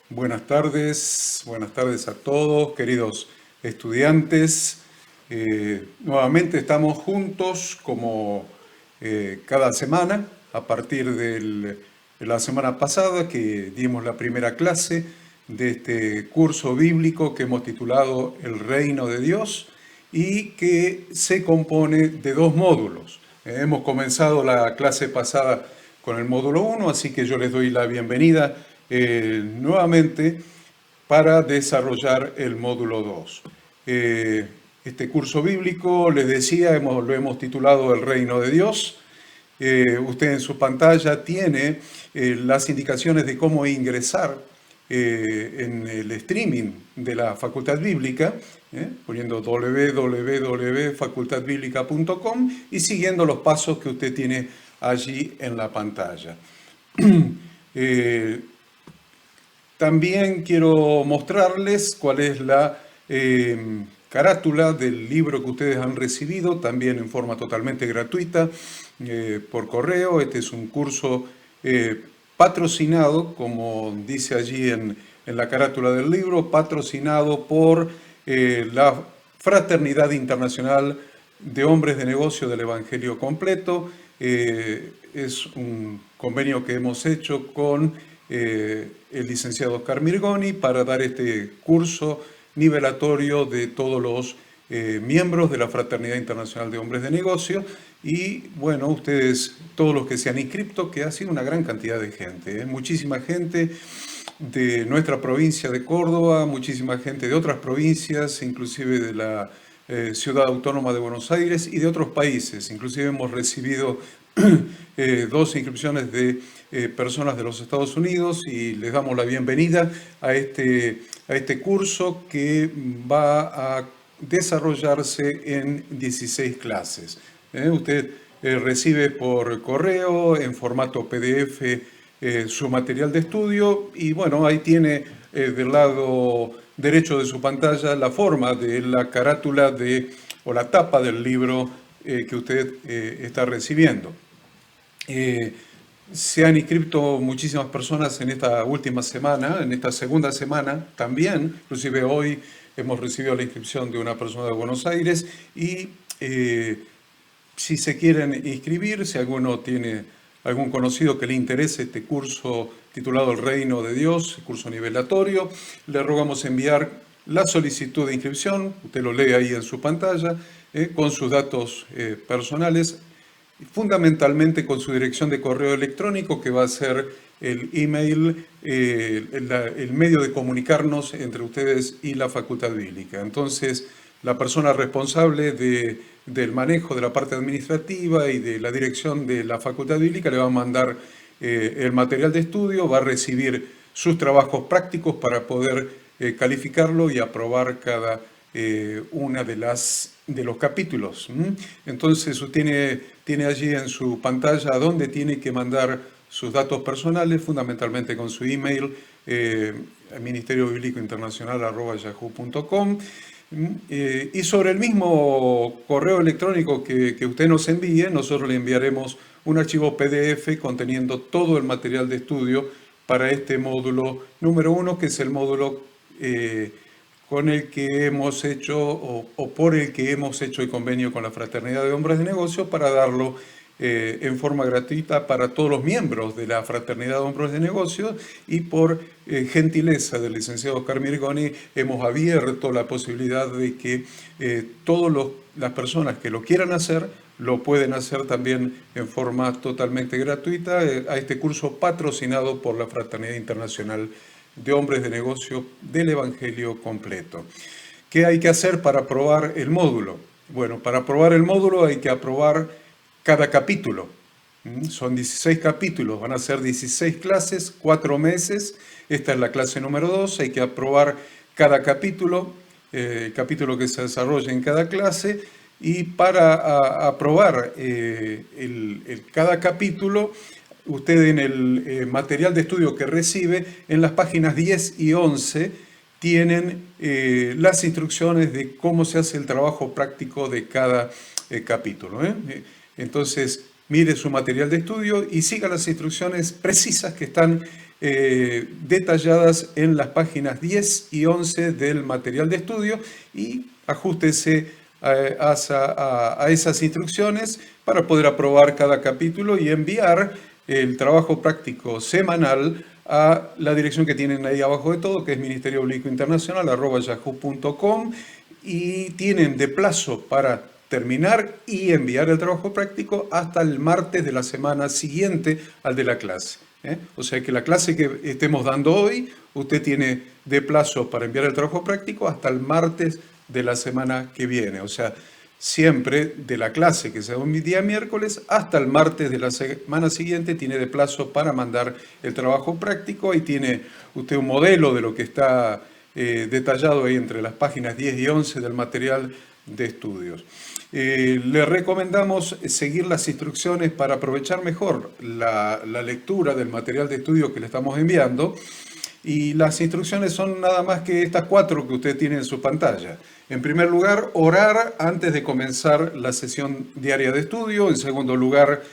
Buenas tardes a todos, queridos estudiantes. Nuevamente estamos juntos como cada semana, a partir de la semana pasada que dimos la primera clase de este curso bíblico que hemos titulado El Reino de Dios y que se compone de dos módulos. Hemos comenzado la clase pasada con el módulo 1, así que yo les doy la bienvenida nuevamente para desarrollar el módulo 2. Este curso bíblico, les decía, lo hemos titulado El Reino de Dios. Usted en su pantalla tiene las indicaciones de cómo ingresar en el streaming de la Facultad Bíblica, poniendo www.facultadbiblica.com y siguiendo los pasos que usted tiene allí en la pantalla. También quiero mostrarles cuál es la carátula del libro que ustedes han recibido, también en forma totalmente gratuita, por correo. Este es un curso patrocinado, como dice allí en la carátula del libro, patrocinado por la Fraternidad Internacional de Hombres de Negocio del Evangelio Completo. Es un convenio que hemos hecho con el licenciado Oscar Mirgoni para dar este curso nivelatorio de todos los miembros de la Fraternidad Internacional de Hombres de Negocio. Y bueno, ustedes, todos los que se han inscrito, que ha sido una gran cantidad de gente, muchísima gente de nuestra provincia de Córdoba, muchísima gente de otras provincias, inclusive de la Ciudad Autónoma de Buenos Aires y de otros países. Inclusive hemos recibido dos inscripciones de personas de los Estados Unidos y les damos la bienvenida a este curso que va a desarrollarse en 16 clases. Usted recibe por correo en formato PDF su material de estudio y bueno, ahí tiene del lado derecho de su pantalla la forma de la carátula o la tapa del libro que usted está recibiendo. Se han inscrito muchísimas personas en esta última semana, en esta segunda semana también, inclusive hoy hemos recibido la inscripción de una persona de Buenos Aires y si se quieren inscribir, si alguno tiene algún conocido que le interese este curso titulado El Reino de Dios, curso nivelatorio, le rogamos enviar la solicitud de inscripción, usted lo lee ahí en su pantalla, con sus datos personales, fundamentalmente con su dirección de correo electrónico, que va a ser el email, el medio de comunicarnos entre ustedes y la Facultad Bíblica. Entonces, la persona responsable del manejo de la parte administrativa y de la dirección de la Facultad Bíblica le va a mandar el material de estudio, va a recibir sus trabajos prácticos para poder calificarlo y aprobar cada una de los capítulos. Entonces usted tiene allí en su pantalla a dónde tiene que mandar sus datos personales, fundamentalmente con su email, ministeriobiblicointernacional@yahoo.com. Y sobre el mismo correo electrónico que usted nos envíe, nosotros le enviaremos un archivo PDF conteniendo todo el material de estudio para este módulo número 1, que es el módulo con el que hemos hecho o por el que hemos hecho el convenio con la Fraternidad de Hombres de Negocio para darlo en forma gratuita para todos los miembros de la Fraternidad de Hombres de Negocios, y por gentileza del licenciado Oscar Mirgoni hemos abierto la posibilidad de que todas las personas que lo quieran hacer lo pueden hacer también en forma totalmente gratuita a este curso patrocinado por la Fraternidad Internacional de Hombres de Negocio del Evangelio Completo. ¿Qué hay que hacer para aprobar el módulo? Bueno, para aprobar el módulo hay que aprobar cada capítulo. Son 16 capítulos, van a ser 16 clases, 4 meses. Esta es la clase número 2, hay que aprobar cada capítulo, el capítulo que se desarrolla en cada clase. Y para aprobar cada capítulo, usted en el material de estudio que recibe, en las páginas 10 y 11, tienen las instrucciones de cómo se hace el trabajo práctico de cada capítulo. Entonces, mire su material de estudio y siga las instrucciones precisas que están detalladas en las páginas 10 y 11 del material de estudio, y ajústese a esas instrucciones para poder aprobar cada capítulo y enviar el trabajo práctico semanal a la dirección que tienen ahí abajo de todo, que es ministeriobiblicointernacional@yahoo.com, y tienen de plazo para terminar y enviar el trabajo práctico hasta el martes de la semana siguiente al de la clase. O sea que la clase que estemos dando hoy, usted tiene de plazo para enviar el trabajo práctico hasta el martes de la semana que viene. O sea, siempre de la clase que se da un día miércoles hasta el martes de la semana siguiente tiene de plazo para mandar el trabajo práctico. Y tiene usted un modelo de lo que está detallado ahí entre las páginas 10 y 11 del material de estudios. Le recomendamos seguir las instrucciones para aprovechar mejor la lectura del material de estudio que le estamos enviando. Y las instrucciones son nada más que estas 4 que usted tiene en su pantalla. En primer lugar, orar antes de comenzar la sesión diaria de estudio. En segundo lugar,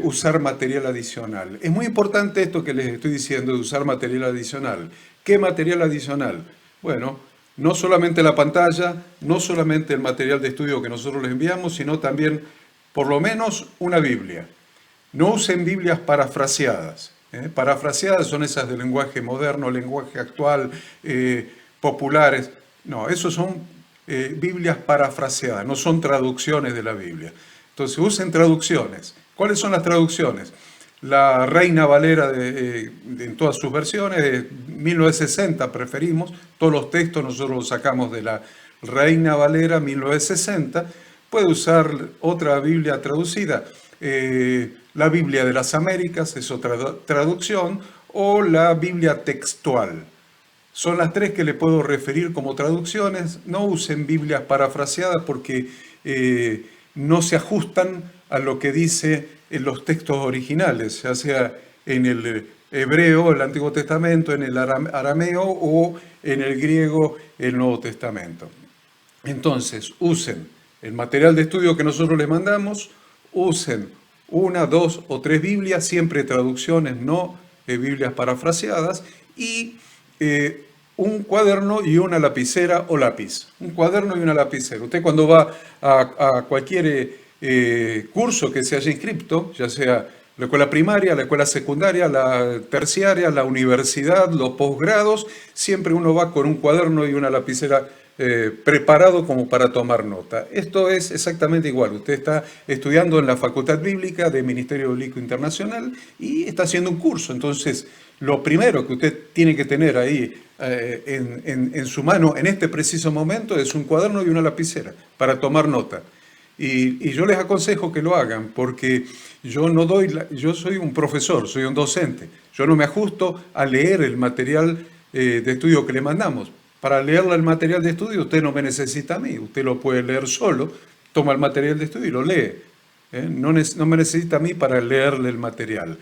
usar material adicional. Es muy importante esto que les estoy diciendo de usar material adicional. ¿Qué material adicional? Bueno, no solamente la pantalla, no solamente el material de estudio que nosotros les enviamos, sino también por lo menos una Biblia. No usen Biblias parafraseadas. Parafraseadas son esas de lenguaje moderno, lenguaje actual, populares. No, esos son Biblias parafraseadas, no son traducciones de la Biblia. Entonces usen traducciones. ¿Cuáles son las traducciones? La Reina Valera en todas sus versiones, de 1960 preferimos, todos los textos nosotros los sacamos de la Reina Valera 1960. Puede usar otra Biblia traducida, la Biblia de las Américas es otra traducción, o la Biblia textual. Son las 3 que le puedo referir como traducciones. No usen Biblias parafraseadas porque no se ajustan a lo que dice en los textos originales, ya sea en el hebreo, el Antiguo Testamento, en el arameo o en el griego, el Nuevo Testamento. Entonces, usen el material de estudio que nosotros les mandamos, usen 1, 2 o 3 Biblias, siempre traducciones, no Biblias parafraseadas, y un cuaderno y una lapicera o lápiz. Un cuaderno y una lapicera. Usted cuando va a cualquier curso que se haya inscrito, ya sea la escuela primaria, la escuela secundaria, la terciaria, la universidad, los posgrados, siempre uno va con un cuaderno y una lapicera preparado como para tomar nota. Esto es exactamente igual. Usted está estudiando en la Facultad Bíblica del Ministerio Bíblico Internacional y está haciendo un curso. Entonces, lo primero que usted tiene que tener ahí en su mano en este preciso momento es un cuaderno y una lapicera para tomar nota. Y yo les aconsejo que lo hagan porque yo soy un profesor, soy un docente. Yo no me ajusto a leer el material de estudio que le mandamos. Para leer el material de estudio usted no me necesita a mí, usted lo puede leer solo, toma el material de estudio y lo lee. No me necesita a mí para leerle el material.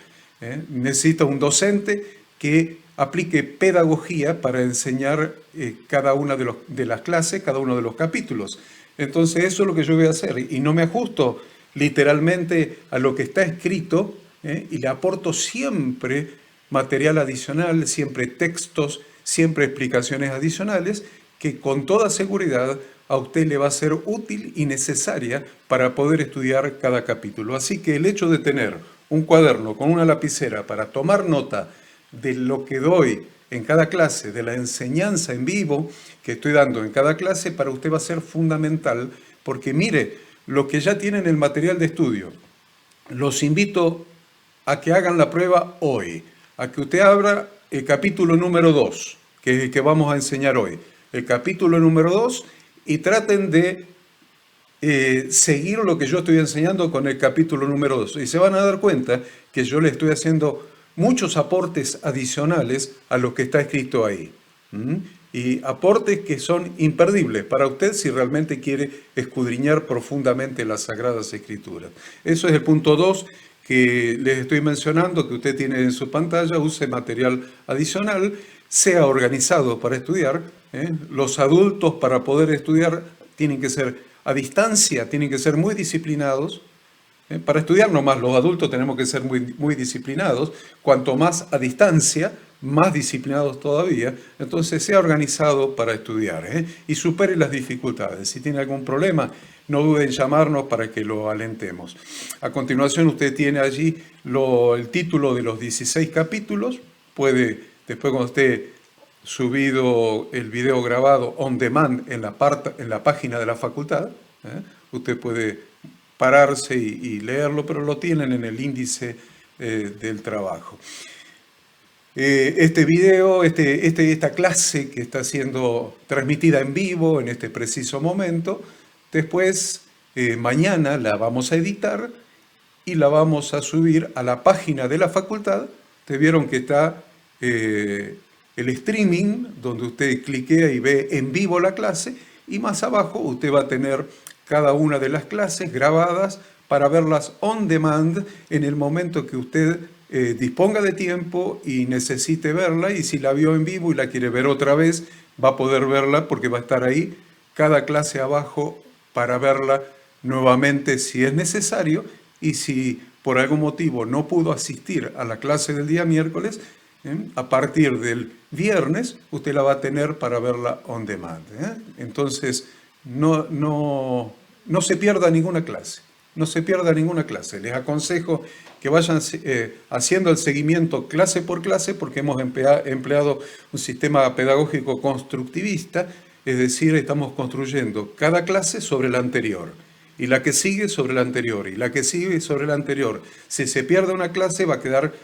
Necesita un docente que aplique pedagogía para enseñar cada una de las clases, cada uno de los capítulos. Entonces eso es lo que yo voy a hacer y no me ajusto literalmente a lo que está escrito y le aporto siempre material adicional, siempre textos, siempre explicaciones adicionales que con toda seguridad a usted le va a ser útil y necesaria para poder estudiar cada capítulo. Así que el hecho de tener un cuaderno con una lapicera para tomar nota de lo que doy en cada clase, de la enseñanza en vivo que estoy dando en cada clase, para usted va a ser fundamental, porque mire, lo que ya tienen el material de estudio, los invito a que hagan la prueba hoy, a que usted abra el capítulo número 2, que es el que vamos a enseñar hoy, el capítulo número 2, y traten de seguir lo que yo estoy enseñando con el capítulo número 2. Y se van a dar cuenta que yo le estoy haciendo muchos aportes adicionales a lo que está escrito ahí. Y aportes que son imperdibles para usted si realmente quiere escudriñar profundamente las Sagradas Escrituras. Eso es el punto 2 que les estoy mencionando, que usted tiene en su pantalla. Use material adicional, sea organizado para estudiar. Los adultos, para poder estudiar, tienen que ser a distancia, tienen que ser muy disciplinados. Para estudiar nomás los adultos tenemos que ser muy disciplinados. Cuanto más a distancia, más disciplinados todavía. Entonces, sea organizado para estudiar, y supere las dificultades. Si tiene algún problema, no dude en llamarnos para que lo alentemos. A continuación, usted tiene allí el título de los 16 capítulos. Puede, después cuando esté subido el video grabado on demand en la página de la facultad, usted puede pararse y leerlo, pero lo tienen en el índice del trabajo. Este video, esta clase que está siendo transmitida en vivo en este preciso momento, después mañana la vamos a editar y la vamos a subir a la página de la facultad. Te vieron que está el streaming, donde usted cliquea y ve en vivo la clase, y más abajo usted va a tener cada una de las clases grabadas para verlas on demand en el momento que usted disponga de tiempo y necesite verla, y si la vio en vivo y la quiere ver otra vez, va a poder verla porque va a estar ahí cada clase abajo para verla nuevamente si es necesario, y si por algún motivo no pudo asistir a la clase del día miércoles, a partir del viernes usted la va a tener para verla on demand. Entonces, no se pierda ninguna clase. No se pierda ninguna clase. Les aconsejo que vayan haciendo el seguimiento clase por clase, porque hemos empleado un sistema pedagógico constructivista, es decir, estamos construyendo cada clase sobre la anterior, y la que sigue sobre la anterior, y la que sigue sobre la anterior. Si se pierde una clase va a quedar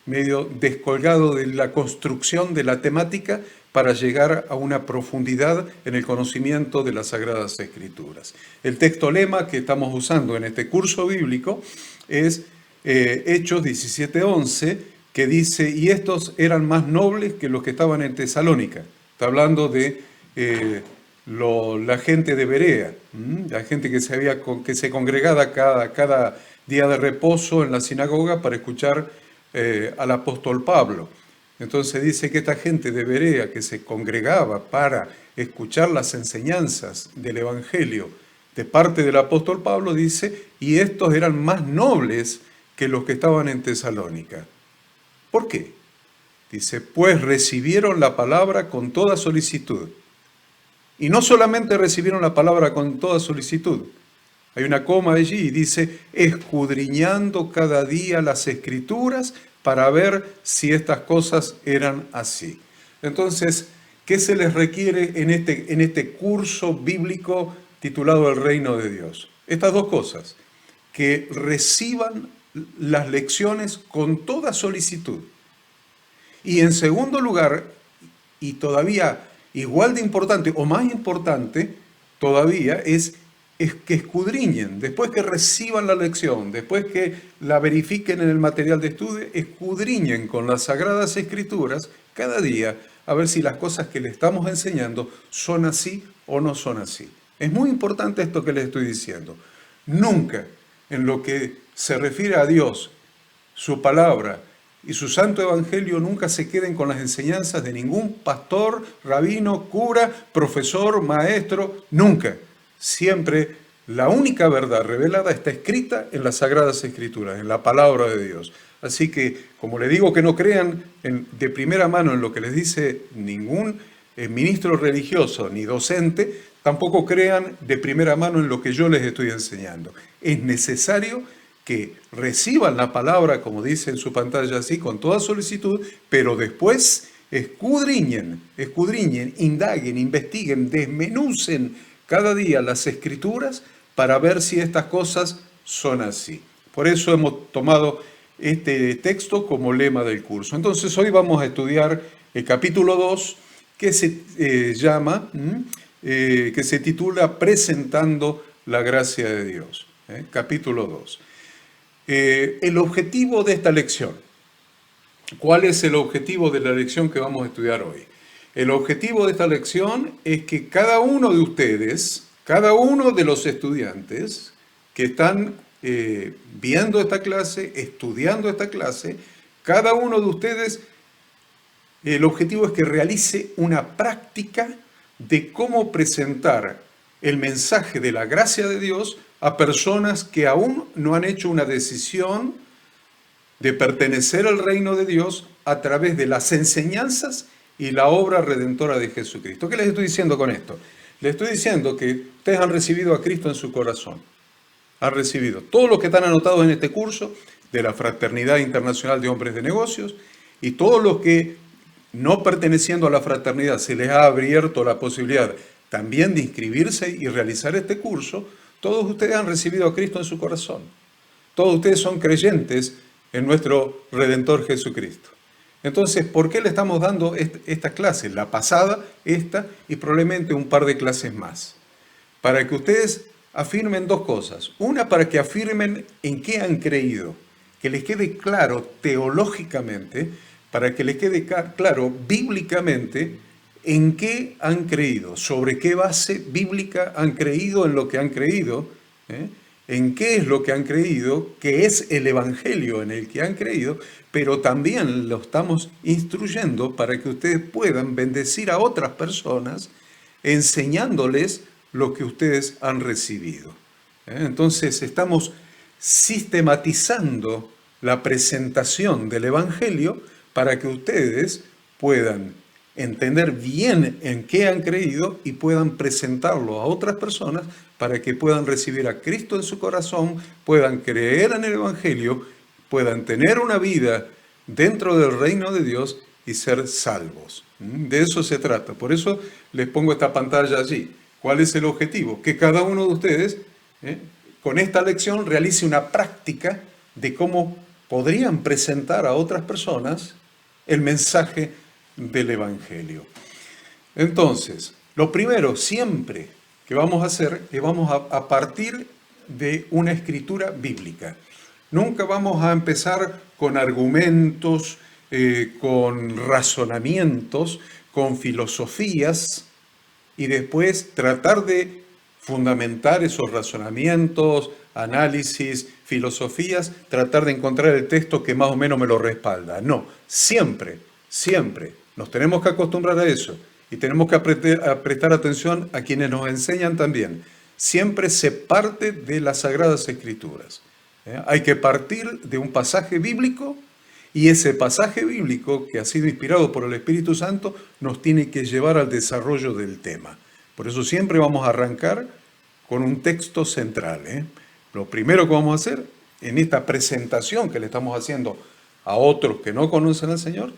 medio descolgado de la construcción de la temática para llegar a una profundidad en el conocimiento de las Sagradas Escrituras. El texto lema que estamos usando en este curso bíblico es Hechos 17:11, que dice: y estos eran más nobles que los que estaban en Tesalónica. Está hablando de la gente de Berea, la gente que se congregaba cada día de reposo en la sinagoga para escuchar al apóstol Pablo. Entonces dice que esta gente de Berea que se congregaba para escuchar las enseñanzas del Evangelio de parte del apóstol Pablo, dice, y estos eran más nobles que los que estaban en Tesalónica. ¿Por qué? Dice, pues recibieron la palabra con toda solicitud. Y no solamente recibieron la palabra con toda solicitud, hay una coma allí y dice, escudriñando cada día las Escrituras para ver si estas cosas eran así. Entonces, ¿qué se les requiere en este curso bíblico titulado El Reino de Dios? Estas dos cosas, que reciban las lecciones con toda solicitud. Y en segundo lugar, y todavía igual de importante o más importante todavía, es que escudriñen, después que reciban la lección, después que la verifiquen en el material de estudio, escudriñen con las Sagradas Escrituras cada día a ver si las cosas que le estamos enseñando son así o no son así. Es muy importante esto que les estoy diciendo. Nunca, en lo que se refiere a Dios, su palabra y su santo evangelio, nunca se queden con las enseñanzas de ningún pastor, rabino, cura, profesor, maestro, nunca. Siempre la única verdad revelada está escrita en las Sagradas Escrituras, en la palabra de Dios. Así que, como le digo que no crean de primera mano en lo que les dice ningún ministro religioso ni docente, tampoco crean de primera mano en lo que yo les estoy enseñando. Es necesario que reciban la palabra, como dice en su pantalla así, con toda solicitud, pero después escudriñen, indaguen, investiguen, desmenucen cada día las Escrituras para ver si estas cosas son así. Por eso hemos tomado este texto como lema del curso. Entonces hoy vamos a estudiar el capítulo 2, que se llama, que se titula Presentando la Gracia de Dios. Capítulo 2. El objetivo de esta lección. ¿Cuál es el objetivo de la lección que vamos a estudiar hoy? El objetivo de esta lección es que cada uno de ustedes, cada uno de los estudiantes que están viendo esta clase, estudiando esta clase, cada uno de ustedes, el objetivo es que realice una práctica de cómo presentar el mensaje de la gracia de Dios a personas que aún no han hecho una decisión de pertenecer al reino de Dios a través de las enseñanzas y la obra redentora de Jesucristo. ¿Qué les estoy diciendo con esto? Les estoy diciendo que ustedes han recibido a Cristo en su corazón. Han recibido. Todos los que están anotados en este curso de la Fraternidad Internacional de Hombres de Negocios y todos los que, no perteneciendo a la fraternidad, se les ha abierto la posibilidad también de inscribirse y realizar este curso, todos ustedes han recibido a Cristo en su corazón. Todos ustedes son creyentes en nuestro Redentor Jesucristo. Entonces, ¿por qué le estamos dando esta clase? La pasada, esta y probablemente un par de clases más. Para que ustedes afirmen dos cosas. Una, para que afirmen en qué han creído. Que les quede claro teológicamente, para que les quede claro bíblicamente en qué han creído, sobre qué base bíblica han creído en lo que han creído, en qué es lo que han creído, qué es el evangelio en el que han creído, pero también lo estamos instruyendo para que ustedes puedan bendecir a otras personas enseñándoles lo que ustedes han recibido. Entonces estamos sistematizando la presentación del evangelio para que ustedes puedan entender bien en qué han creído y puedan presentarlo a otras personas para que puedan recibir a Cristo en su corazón, puedan creer en el Evangelio, puedan tener una vida dentro del reino de Dios y ser salvos. De eso se trata. Por eso les pongo esta pantalla allí. ¿Cuál es el objetivo? Que cada uno de ustedes, con esta lección, realice una práctica de cómo podrían presentar a otras personas el mensaje del Evangelio. Entonces, lo primero siempre que vamos a hacer es vamos a partir de una escritura bíblica. Nunca vamos a empezar con argumentos, con razonamientos, con filosofías y después tratar de fundamentar esos razonamientos, análisis, filosofías, tratar de encontrar el texto que más o menos me lo respalda. No, siempre nos tenemos que acostumbrar a eso y tenemos que prestar atención a quienes nos enseñan también. Siempre se parte de las Sagradas Escrituras. Hay que partir de un pasaje bíblico y ese pasaje bíblico que ha sido inspirado por el Espíritu Santo nos tiene que llevar al desarrollo del tema. Por eso siempre vamos a arrancar con un texto central. Lo primero que vamos a hacer en esta presentación que le estamos haciendo a otros que no conocen al Señor,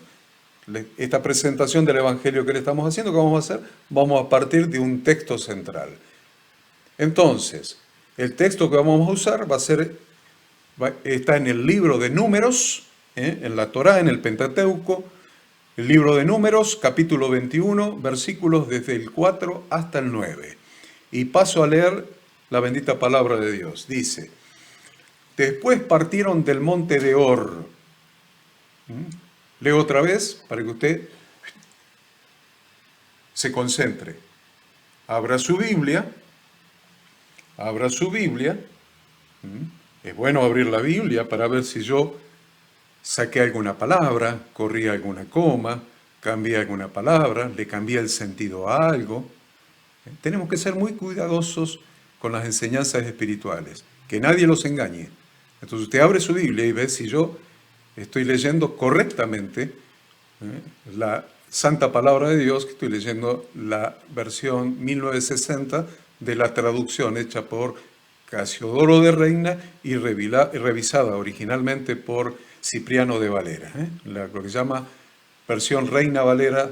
esta presentación del Evangelio que le estamos haciendo, ¿qué vamos a hacer? Vamos a partir de un texto central. Entonces, el texto que vamos a usar está en el libro de Números, en la Torá, en el Pentateuco, el libro de Números, capítulo 21, versículos desde el 4 hasta el 9. Y paso a leer la bendita palabra de Dios. Dice, después partieron del monte de Hor. Leo otra vez para que usted se concentre. Abra su Biblia. Es bueno abrir la Biblia para ver si yo saqué alguna palabra, corrí alguna coma, cambié alguna palabra, le cambié el sentido a algo. Tenemos que ser muy cuidadosos con las enseñanzas espirituales, que nadie los engañe. Entonces usted abre su Biblia y ve si yo estoy leyendo correctamente la Santa Palabra de Dios, que estoy leyendo la versión 1960 de la traducción hecha por Casiodoro de Reina y revisada originalmente por Cipriano de Valera, lo que se llama versión Reina Valera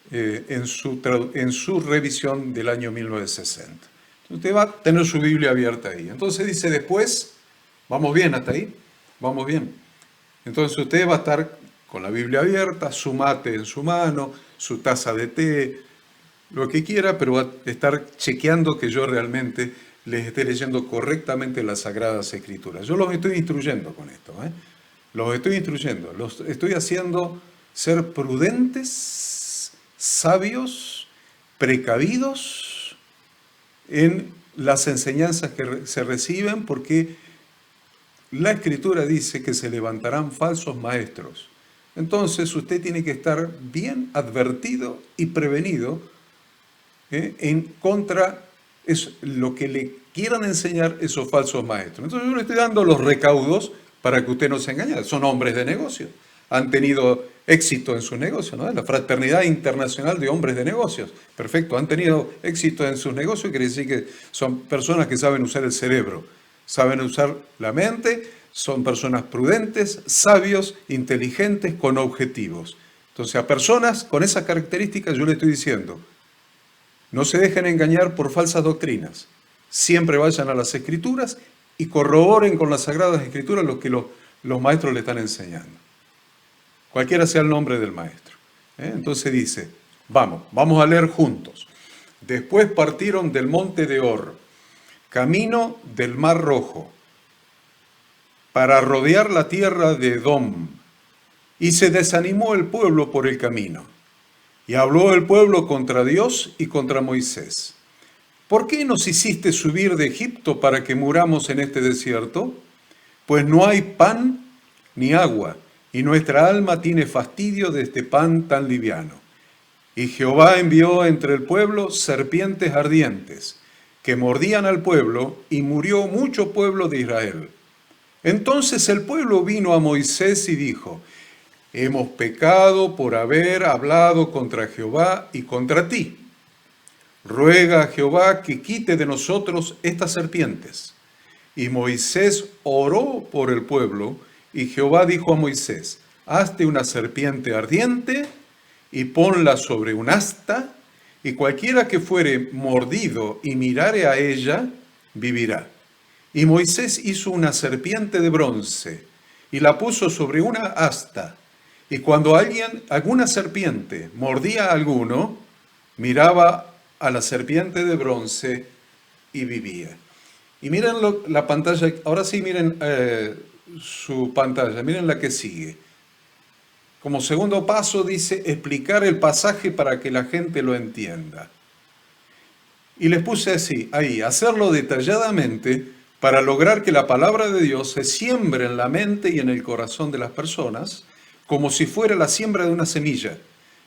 en su revisión del año 1960. Usted va a tener su Biblia abierta ahí. Entonces dice después, ¿vamos bien hasta ahí? Vamos bien. Entonces usted va a estar con la Biblia abierta, su mate en su mano, su taza de té, lo que quiera, pero va a estar chequeando que yo realmente les esté leyendo correctamente las Sagradas Escrituras. Yo los estoy instruyendo con esto, los estoy instruyendo, los estoy haciendo ser prudentes, sabios, precavidos en las enseñanzas que se reciben, porque la Escritura dice que se levantarán falsos maestros. Entonces usted tiene que estar bien advertido y prevenido en contra de lo que le quieran enseñar esos falsos maestros. Entonces yo le estoy dando los recaudos para que usted no se engañe. Son hombres de negocio. han tenido éxito en sus negocios, ¿no? La Fraternidad Internacional de Hombres de Negocios. Perfecto, han tenido éxito en sus negocios, quiere decir que son personas que saben usar el cerebro, saben usar la mente, son personas prudentes, sabios, inteligentes, con objetivos. Entonces, a personas con esas características yo le estoy diciendo, no se dejen engañar por falsas doctrinas. Siempre vayan a las Escrituras y corroboren con las Sagradas Escrituras lo que los maestros le están enseñando. Cualquiera sea el nombre del maestro. Entonces dice, vamos a leer juntos. Después partieron del monte de Hor, camino del Mar Rojo, para rodear la tierra de Edom. Y se desanimó el pueblo por el camino. Y habló el pueblo contra Dios y contra Moisés. ¿Por qué nos hiciste subir de Egipto para que muramos en este desierto? Pues no hay pan ni agua, y nuestra alma tiene fastidio de este pan tan liviano. Y Jehová envió entre el pueblo serpientes ardientes, que mordían al pueblo, y murió mucho pueblo de Israel. Entonces el pueblo vino a Moisés y dijo, hemos pecado por haber hablado contra Jehová y contra ti. Ruega a Jehová que quite de nosotros estas serpientes. Y Moisés oró por el pueblo, y Jehová dijo a Moisés, hazte una serpiente ardiente y ponla sobre un asta, y cualquiera que fuere mordido y mirare a ella, vivirá. Y Moisés hizo una serpiente de bronce, y la puso sobre una asta, y cuando alguna serpiente mordía a alguno, miraba a la serpiente de bronce y vivía. Y miren la pantalla, ahora sí miren su pantalla, miren la que sigue. Como segundo paso dice explicar el pasaje para que la gente lo entienda. Y les puse así, ahí, hacerlo detalladamente para lograr que la palabra de Dios se siembre en la mente y en el corazón de las personas, como si fuera la siembra de una semilla,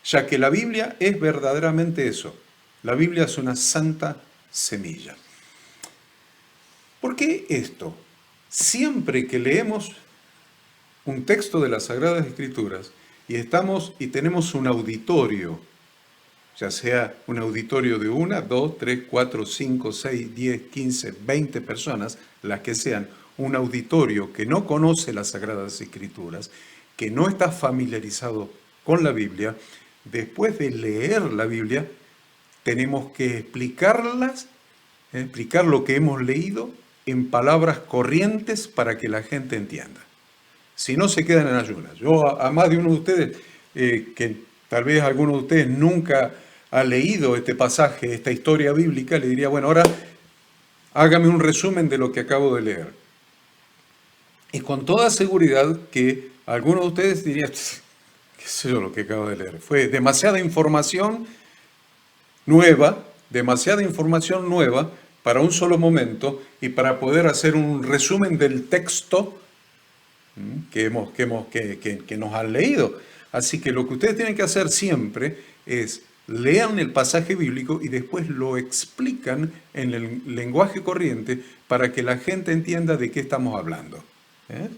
ya que la Biblia es verdaderamente eso. La Biblia es una santa semilla. ¿Por qué esto? Siempre que leemos un texto de las Sagradas Escrituras y tenemos un auditorio, ya sea un auditorio de 1, 2, 3, 4, 5, 6, 10, 15, 20 personas, las que sean, un auditorio que no conoce las Sagradas Escrituras, que no está familiarizado con la Biblia, después de leer la Biblia, tenemos que explicar lo que hemos leído en palabras corrientes para que la gente entienda. Si no, se quedan en ayunas. Yo a más de uno de ustedes, que tal vez alguno de ustedes nunca ha leído este pasaje, esta historia bíblica, le diría, bueno, ahora hágame un resumen de lo que acabo de leer. Y con toda seguridad que alguno de ustedes diría, qué sé yo lo que acabo de leer. Fue demasiada información nueva para un solo momento y para poder hacer un resumen del texto que nos han leído. Así que lo que ustedes tienen que hacer siempre es lean el pasaje bíblico y después lo explican en el lenguaje corriente para que la gente entienda de qué estamos hablando.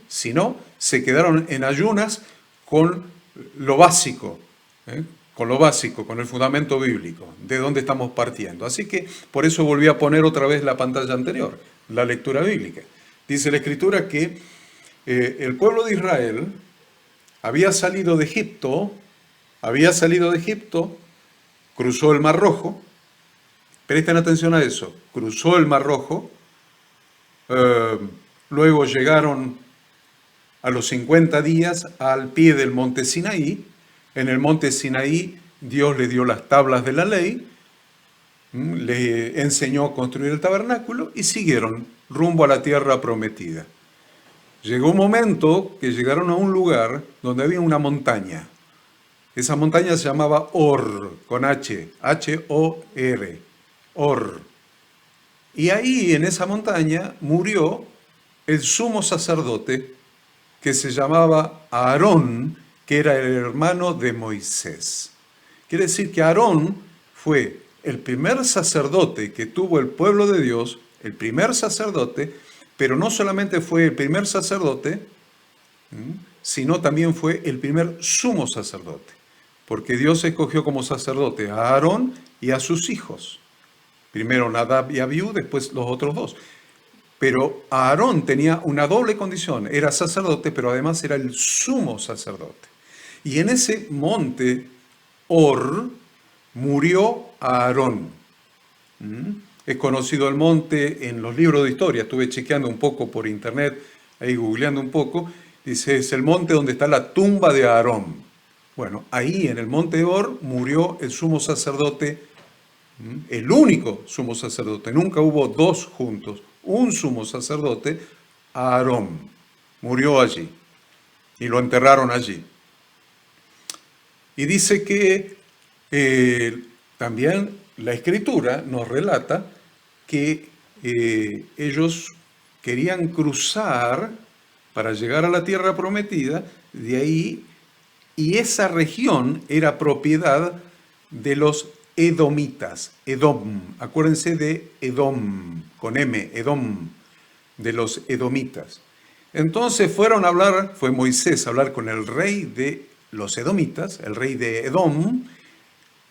Si no, se quedaron en ayunas con lo básico, con el fundamento bíblico, de dónde estamos partiendo. Así que por eso volví a poner otra vez la pantalla anterior, la lectura bíblica. Dice la Escritura que el pueblo de Israel había salido de Egipto, cruzó el Mar Rojo, presten atención a eso, cruzó el Mar Rojo, luego llegaron a los 50 días al pie del monte Sinaí. En el monte Sinaí Dios le dio las tablas de la ley, le enseñó a construir el tabernáculo y siguieron rumbo a la tierra prometida. Llegó un momento que llegaron a un lugar donde había una montaña. Esa montaña se llamaba Hor, con H, H-O-R, Hor. Y ahí en esa montaña murió el sumo sacerdote que se llamaba Aarón, que era el hermano de Moisés. Quiere decir que Aarón fue el primer sacerdote que tuvo el pueblo de Dios, el primer sacerdote, pero no solamente fue el primer sacerdote, sino también fue el primer sumo sacerdote, porque Dios escogió como sacerdote a Aarón y a sus hijos. Primero Nadab y Abiú, después los otros dos. Pero Aarón tenía una doble condición, era sacerdote, pero además era el sumo sacerdote. Y en ese monte Hor murió Aarón. Es conocido el monte en los libros de historia, estuve chequeando un poco por internet, ahí googleando un poco, dice, es el monte donde está la tumba de Aarón. Bueno, ahí en el monte Hor murió el sumo sacerdote, el único sumo sacerdote, nunca hubo dos juntos, un sumo sacerdote, Aarón, murió allí y lo enterraron allí. Y dice que también la Escritura nos relata que ellos querían cruzar para llegar a la tierra prometida, de ahí, y esa región era propiedad de los edomitas, Edom, acuérdense de Edom, con M, Edom, de los edomitas. Entonces fueron a hablar, fue Moisés a hablar con el rey de los edomitas, el rey de Edom,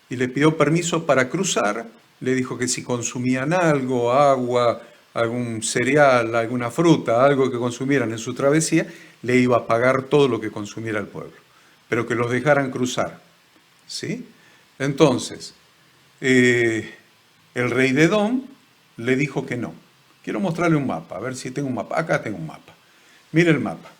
y le pidió permiso para cruzar. Le dijo que si consumían algo, agua, algún cereal, alguna fruta, algo que consumieran en su travesía, le iba a pagar todo lo que consumiera el pueblo, pero que los dejaran cruzar. ¿Sí? Entonces, el rey de Edom le dijo que no. Quiero mostrarle un mapa, a ver si tengo un mapa. Acá tengo un mapa. Mire el mapa.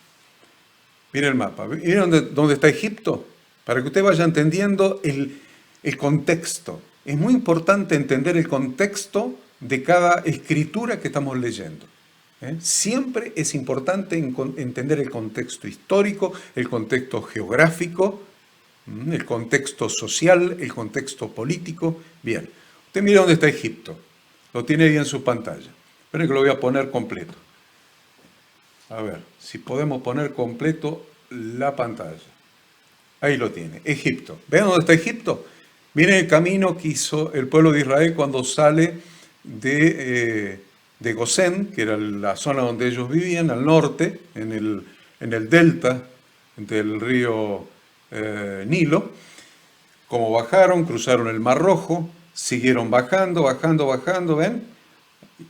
Mire el mapa. Mire dónde está Egipto, para que usted vaya entendiendo el contexto. Es muy importante entender el contexto de cada escritura que estamos leyendo. Siempre es importante entender el contexto histórico, el contexto geográfico, el contexto social, el contexto político. Bien, usted mira dónde está Egipto. Lo tiene ahí en su pantalla. Esperen que lo voy a poner completo. A ver, si podemos poner completo la pantalla. Ahí lo tiene, Egipto. ¿Ven dónde está Egipto? Miren el camino que hizo el pueblo de Israel cuando sale de Gosén, que era la zona donde ellos vivían, al norte, en el delta del río Nilo. Como bajaron, cruzaron el Mar Rojo, siguieron bajando, ¿ven?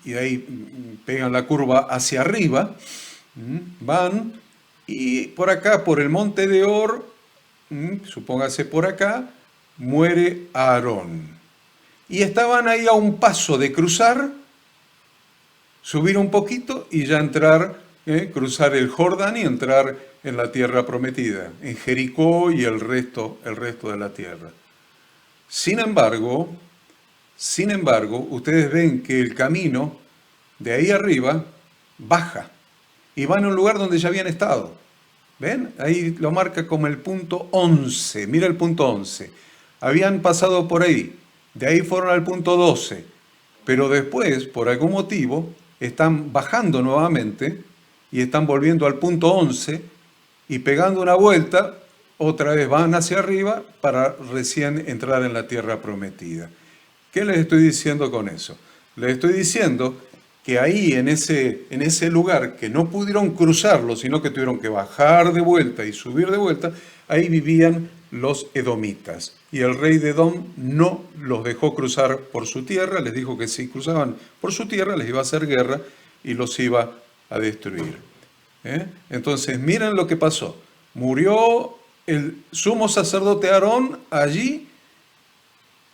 Y ahí pegan la curva hacia arriba, van, y por acá, por el monte de Hor, supóngase por acá, muere Aarón. Y estaban ahí a un paso de cruzar, subir un poquito y ya entrar, cruzar el Jordán y entrar en la tierra prometida, en Jericó y el resto de la tierra. Sin embargo, ustedes ven que el camino de ahí arriba baja y van a un lugar donde ya habían estado. ¿Ven? Ahí lo marca como el punto 11. Mira el punto 11. Habían pasado por ahí. De ahí fueron al punto 12. Pero después, por algún motivo, están bajando nuevamente y están volviendo al punto 11 y pegando una vuelta, otra vez van hacia arriba para recién entrar en la tierra prometida. ¿Qué les estoy diciendo con eso? Les estoy diciendo que ahí en ese lugar que no pudieron cruzarlo, sino que tuvieron que bajar de vuelta y subir de vuelta, ahí vivían los edomitas. Y el rey de Edom no los dejó cruzar por su tierra, les dijo que si cruzaban por su tierra les iba a hacer guerra y los iba a destruir. Entonces, miren lo que pasó. Murió el sumo sacerdote Aarón allí.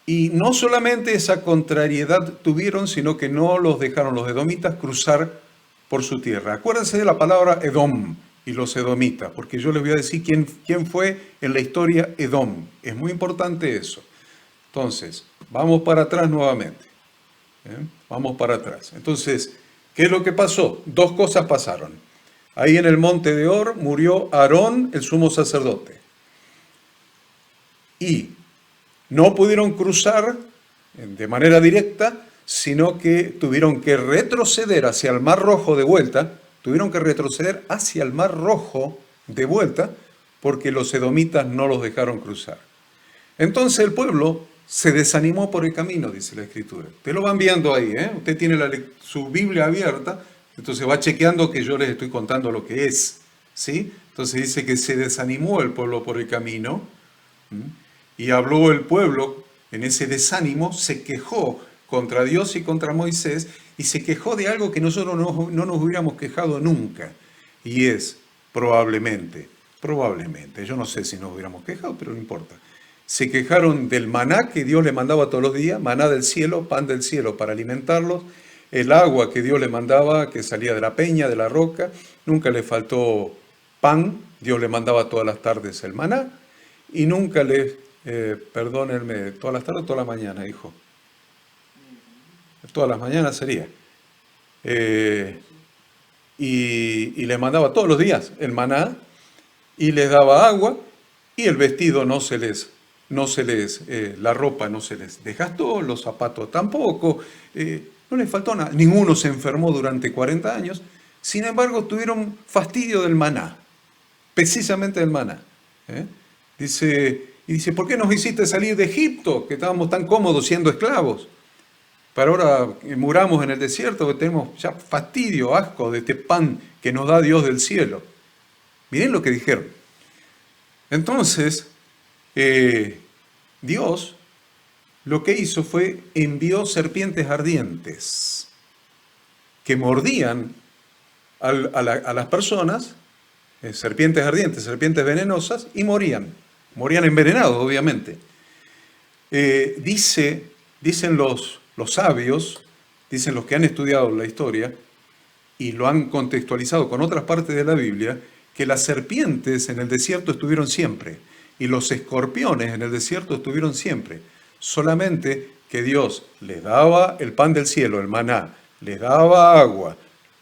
Y no solamente esa contrariedad tuvieron, sino que no los dejaron los edomitas cruzar por su tierra. Acuérdense de la palabra Edom y los edomitas, porque yo les voy a decir quién fue en la historia Edom. Es muy importante eso. Entonces, vamos para atrás nuevamente. Vamos para atrás. Entonces, ¿qué es lo que pasó? Dos cosas pasaron. Ahí en el monte de Hor murió Aarón, el sumo sacerdote. Y no pudieron cruzar de manera directa, sino que tuvieron que retroceder hacia el Mar Rojo de vuelta, porque los edomitas no los dejaron cruzar. Entonces el pueblo se desanimó por el camino, dice la Escritura. Ustedes lo van viendo ahí, Usted tiene su Biblia abierta, entonces va chequeando que yo les estoy contando lo que es. ¿sí? Entonces dice que se desanimó el pueblo por el camino, ¿m? Y habló el pueblo en ese desánimo, se quejó contra Dios y contra Moisés, y se quejó de algo que nosotros no nos hubiéramos quejado nunca, y es, probablemente, yo no sé si nos hubiéramos quejado, pero no importa. Se quejaron del maná que Dios le mandaba todos los días, maná del cielo, pan del cielo para alimentarlos, el agua que Dios le mandaba, que salía de la peña, de la roca, nunca le faltó pan, Dios le mandaba todas las tardes el maná, y nunca le, perdónenme, todas las tardes o todas las mañanas, hijo. Todas las mañanas sería. Eh, y le mandaba todos los días el maná, y les daba agua, y el vestido la ropa no se les desgastó, los zapatos tampoco, no les faltó nada. Ninguno se enfermó durante 40 años, sin embargo tuvieron fastidio del maná, precisamente del maná. ¿eh? Dice, ¿por qué nos hiciste salir de Egipto, que estábamos tan cómodos siendo esclavos? Para ahora muramos en el desierto, que tenemos ya fastidio, asco de este pan que nos da Dios del cielo. Miren lo que dijeron. Entonces, Dios lo que hizo fue envió serpientes ardientes que mordían a las personas, serpientes ardientes, serpientes venenosas, y morían envenenados, obviamente. Dicen los sabios, dicen los que han estudiado la historia y lo han contextualizado con otras partes de la Biblia, que las serpientes en el desierto estuvieron siempre y los escorpiones en el desierto estuvieron siempre. Solamente que Dios les daba el pan del cielo, el maná, les daba agua,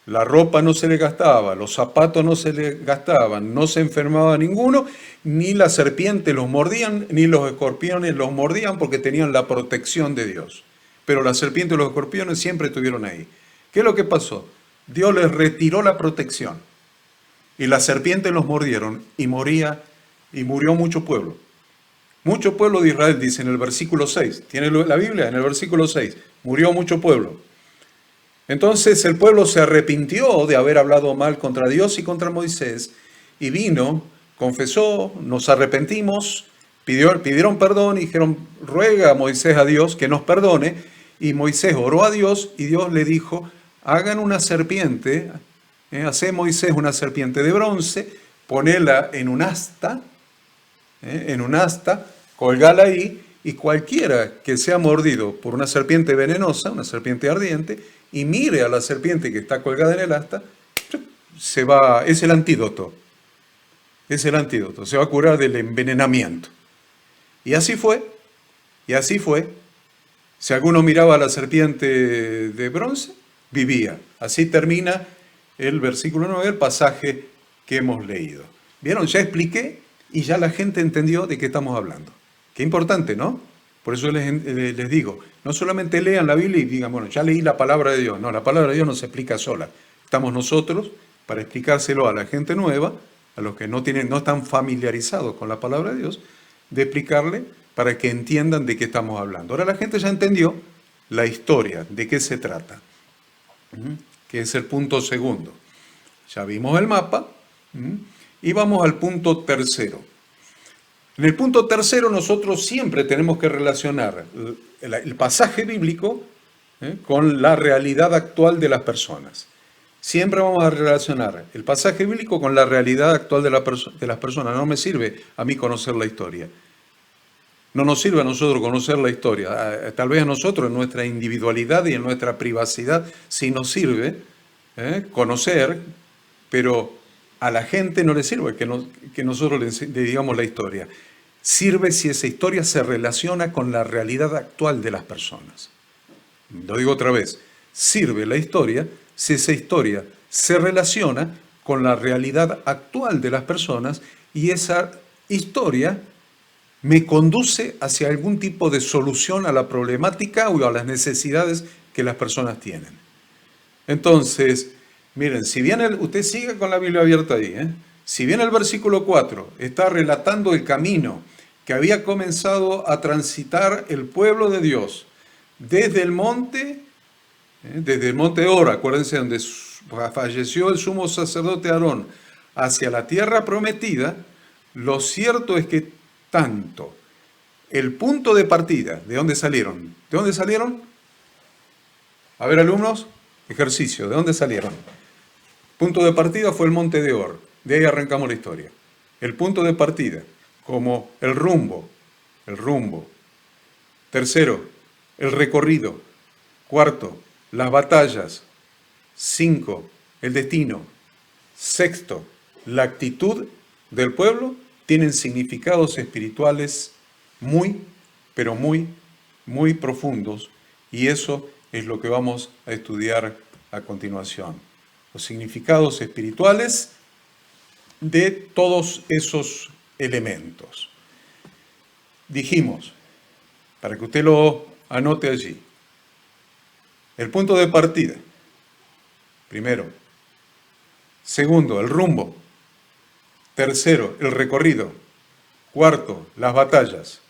la ropa no se le gastaba, los zapatos no se le gastaban, no se enfermaba ninguno, ni las serpientes los mordían, ni los escorpiones los mordían porque tenían la protección de Dios. Pero las serpientes y los escorpiones siempre estuvieron ahí. ¿Qué es lo que pasó? Dios les retiró la protección y las serpientes los mordieron y murió mucho pueblo. Mucho pueblo de Israel, dice en el versículo 6. ¿Tiene la Biblia? En el versículo 6. Murió mucho pueblo. Entonces el pueblo se arrepintió de haber hablado mal contra Dios y contra Moisés y vino, confesó, nos arrepentimos, pidieron perdón y dijeron, ruega a Moisés a Dios que nos perdone. Y Moisés oró a Dios y Dios le dijo, hagan una serpiente, hace Moisés una serpiente de bronce, ponela en un asta, colgala ahí, y cualquiera que sea mordido por una serpiente venenosa, una serpiente ardiente, y mire a la serpiente que está colgada en el asta, es el antídoto, se va a curar del envenenamiento. Y así fue. Si alguno miraba a la serpiente de bronce, vivía. Así termina el versículo 9, el pasaje que hemos leído. ¿Vieron? Ya expliqué y ya la gente entendió de qué estamos hablando. Qué importante, ¿no? Por eso les digo, no solamente lean la Biblia y digan, bueno, ya leí la palabra de Dios. No, la palabra de Dios no se explica sola. Estamos nosotros para explicárselo a la gente nueva, a los que no están familiarizados con la palabra de Dios, de explicarle para que entiendan de qué estamos hablando. Ahora la gente ya entendió la historia, de qué se trata, que es el punto segundo. Ya vimos el mapa y vamos al punto tercero. En el punto tercero nosotros siempre tenemos que relacionar el pasaje bíblico con la realidad actual de las personas. Siempre vamos a relacionar el pasaje bíblico con la realidad actual de las personas. No me sirve a mí conocer la historia. No nos sirve a nosotros conocer la historia. Tal vez a nosotros en nuestra individualidad y en nuestra privacidad sí nos sirve conocer, pero a la gente no le sirve que nosotros le digamos la historia. Sirve si esa historia se relaciona con la realidad actual de las personas. Lo digo otra vez. Sirve la historia si esa historia se relaciona con la realidad actual de las personas y esa historia me conduce hacia algún tipo de solución a la problemática o a las necesidades que las personas tienen. Entonces, miren, si bien usted sigue con la Biblia abierta ahí, si bien el versículo 4 está relatando el camino que había comenzado a transitar el pueblo de Dios desde el monte Hor, acuérdense, donde falleció el sumo sacerdote Aarón, hacia la tierra prometida, lo cierto es que tanto el punto de partida, ¿de dónde salieron? ¿De dónde salieron? A ver, alumnos, ejercicio, ¿de dónde salieron? Punto de partida fue el Monte de Or, de ahí arrancamos la historia. El punto de partida, como el rumbo. Tercero, el recorrido. Cuarto, las batallas. 5, el destino. Sexto, la actitud del pueblo, tienen significados espirituales muy, pero muy, muy profundos, y eso es lo que vamos a estudiar a continuación. Los significados espirituales de todos esos elementos. Dijimos, para que usted lo anote allí, el punto de partida, primero. Segundo, el rumbo. Tercero, el recorrido. Cuarto, las batallas.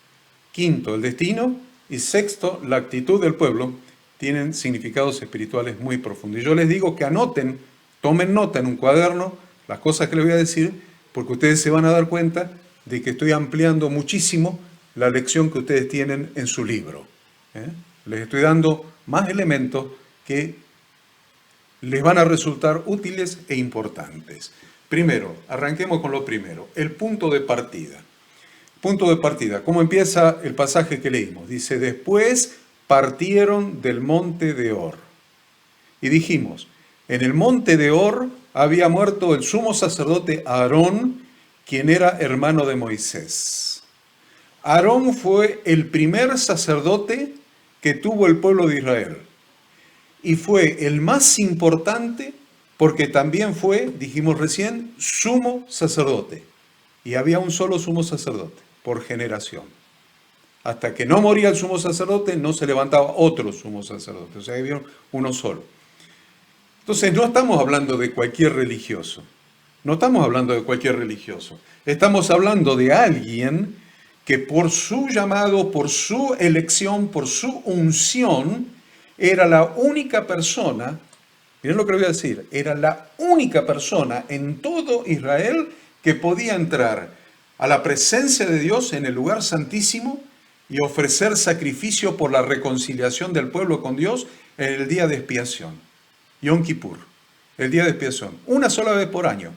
Quinto, el destino. Y sexto, la actitud del pueblo. Tienen significados espirituales muy profundos. Y yo les digo que anoten, tomen nota en un cuaderno las cosas que les voy a decir, porque ustedes se van a dar cuenta de que estoy ampliando muchísimo la lección que ustedes tienen en su libro. Les estoy dando más elementos que les van a resultar útiles e importantes. Primero, arranquemos con lo primero, el punto de partida. Punto de partida, ¿cómo empieza el pasaje que leímos? Dice, después partieron del monte de Or. Y dijimos, en el monte de Or había muerto el sumo sacerdote Aarón, quien era hermano de Moisés. Aarón fue el primer sacerdote que tuvo el pueblo de Israel. Y fue el más importante porque también fue, dijimos recién, sumo sacerdote. Y había un solo sumo sacerdote por generación. Hasta que no moría el sumo sacerdote, no se levantaba otro sumo sacerdote. O sea, había uno solo. Entonces, no estamos hablando de cualquier religioso. No estamos hablando de cualquier religioso. Estamos hablando de alguien que por su llamado, por su elección, por su unción, era la única persona, miren lo que le voy a decir, era la única persona en todo Israel que podía entrar a la presencia de Dios en el lugar santísimo y ofrecer sacrificio por la reconciliación del pueblo con Dios en el día de expiación, Yom Kippur, el día de expiación, una sola vez por año,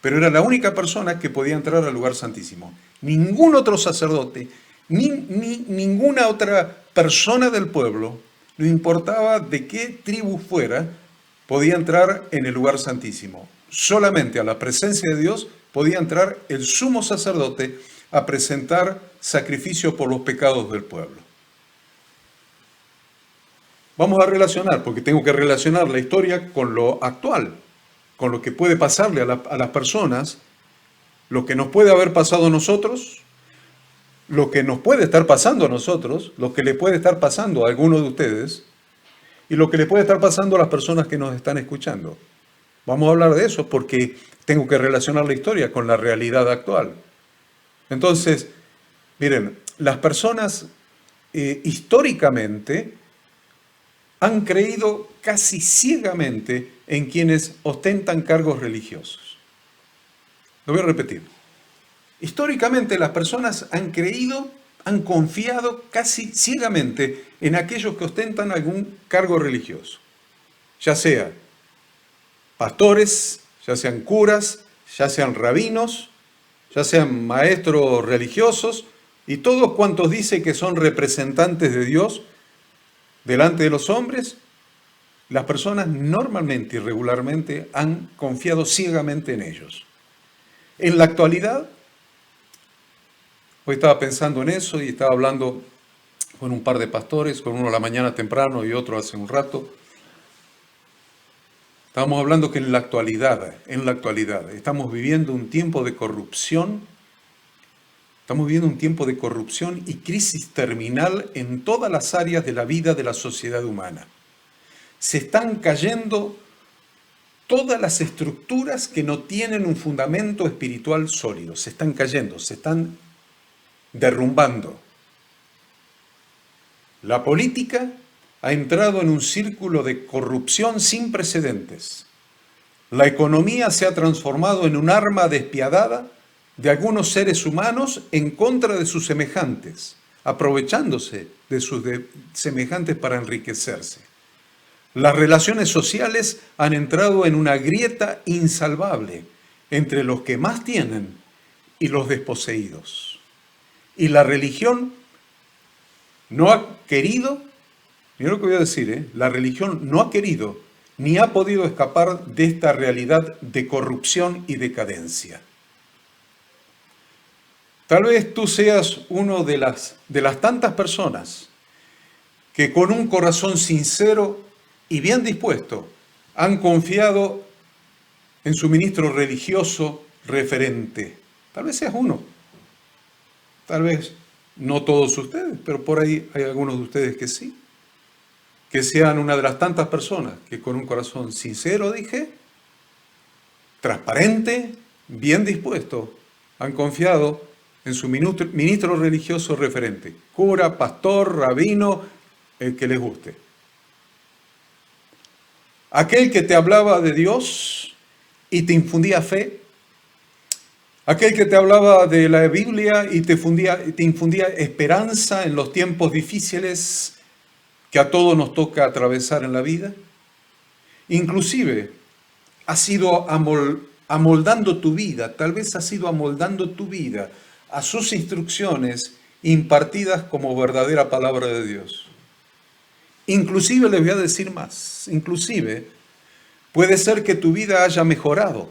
pero era la única persona que podía entrar al lugar santísimo. Ningún otro sacerdote, ninguna otra persona del pueblo, no importaba de qué tribu fuera, podía entrar en el lugar santísimo. Solamente a la presencia de Dios podía entrar el sumo sacerdote a presentar sacrificio por los pecados del pueblo. Vamos a relacionar, porque tengo que relacionar la historia con lo actual, con lo que puede pasarle a las personas, lo que nos puede haber pasado a nosotros, lo que nos puede estar pasando a nosotros, lo que le puede estar pasando a alguno de ustedes y lo que le puede estar pasando a las personas que nos están escuchando. Vamos a hablar de eso porque tengo que relacionar la historia con la realidad actual. Entonces, miren, las personas históricamente han creído casi ciegamente en quienes ostentan cargos religiosos. Lo voy a repetir. Históricamente las personas han creído, han confiado casi ciegamente en aquellos que ostentan algún cargo religioso, ya sea pastores, ya sean curas, ya sean rabinos, ya sean maestros religiosos y todos cuantos dicen que son representantes de Dios delante de los hombres. Las personas normalmente y regularmente han confiado ciegamente en ellos. En la actualidad, hoy estaba pensando en eso y estaba hablando con un par de pastores, con uno a la mañana temprano y otro hace un rato. Estábamos hablando que en la actualidad, estamos viviendo un tiempo de corrupción, y crisis terminal en todas las áreas de la vida de la sociedad humana. Se están cayendo todas las estructuras que no tienen un fundamento espiritual sólido. Se están cayendo, se están derrumbando. La política ha entrado en un círculo de corrupción sin precedentes. La economía se ha transformado en un arma despiadada de algunos seres humanos en contra de sus semejantes, aprovechándose de sus semejantes para enriquecerse. Las relaciones sociales han entrado en una grieta insalvable entre los que más tienen y los desposeídos. Y la religión no ha querido, mira lo que voy a decir, la religión no ha querido ni ha podido escapar de esta realidad de corrupción y decadencia. Tal vez tú seas uno de las tantas personas que con un corazón sincero y bien dispuesto han confiado en su ministro religioso referente. Tal vez seas uno, tal vez no todos ustedes, pero por ahí hay algunos de ustedes que sí. Que sean una de las tantas personas que con un corazón sincero, dije, transparente, bien dispuesto, han confiado en su ministro religioso referente, cura, pastor, rabino, el que les guste. Aquel que te hablaba de Dios y te infundía fe, aquel que te hablaba de la Biblia y te infundía esperanza en los tiempos difíciles que a todos nos toca atravesar en la vida. Inclusive, has ido amoldando tu vida, tal vez has ido amoldando tu vida a sus instrucciones impartidas como verdadera palabra de Dios. Inclusive les voy a decir más, inclusive puede ser que tu vida haya mejorado,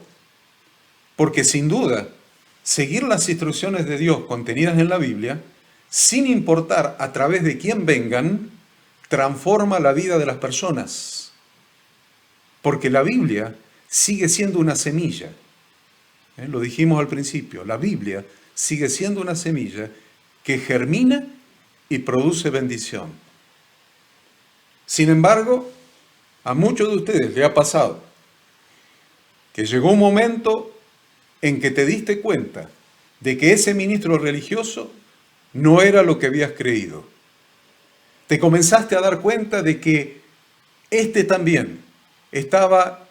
porque sin duda, seguir las instrucciones de Dios contenidas en la Biblia, sin importar a través de quién vengan, transforma la vida de las personas. Porque la Biblia sigue siendo una semilla. Lo dijimos al principio, la Biblia sigue siendo una semilla que germina y produce bendición. Sin embargo, a muchos de ustedes le ha pasado que llegó un momento en que te diste cuenta de que ese ministro religioso no era lo que habías creído. Te comenzaste a dar cuenta de que este también estaba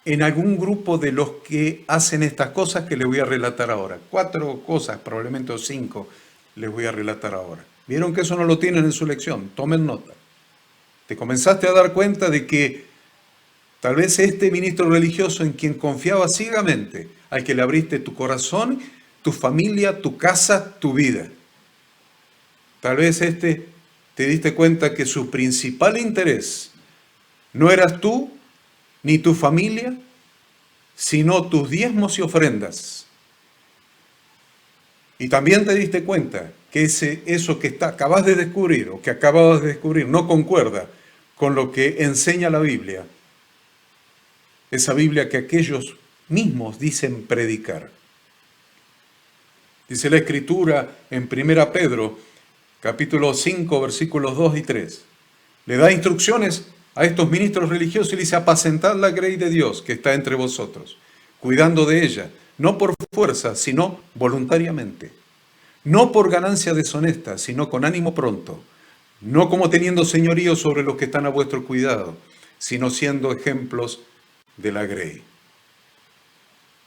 en algún grupo de los que hacen estas cosas que les voy a relatar ahora. 4 cosas, probablemente o 5, les voy a relatar ahora. ¿Vieron que eso no lo tienen en su lección? Tomen nota. Te comenzaste a dar cuenta de que tal vez este ministro religioso en quien confiabas ciegamente, al que le abriste tu corazón, tu familia, tu casa, tu vida. Tal vez te diste cuenta que su principal interés no eras tú ni tu familia, sino tus diezmos y ofrendas. Y también te diste cuenta que eso que acabas de descubrir o que acababas de descubrir no concuerda con lo que enseña la Biblia. Esa Biblia que aquellos mismos dicen predicar. Dice la Escritura en 1 Pedro, capítulo 5, versículos 2 y 3. Le da instrucciones a estos ministros religiosos y le dice: apacentad la grey de Dios que está entre vosotros, cuidando de ella, no por fuerza, sino voluntariamente, no por ganancia deshonesta, sino con ánimo pronto, no como teniendo señorío sobre los que están a vuestro cuidado, sino siendo ejemplos de la grey.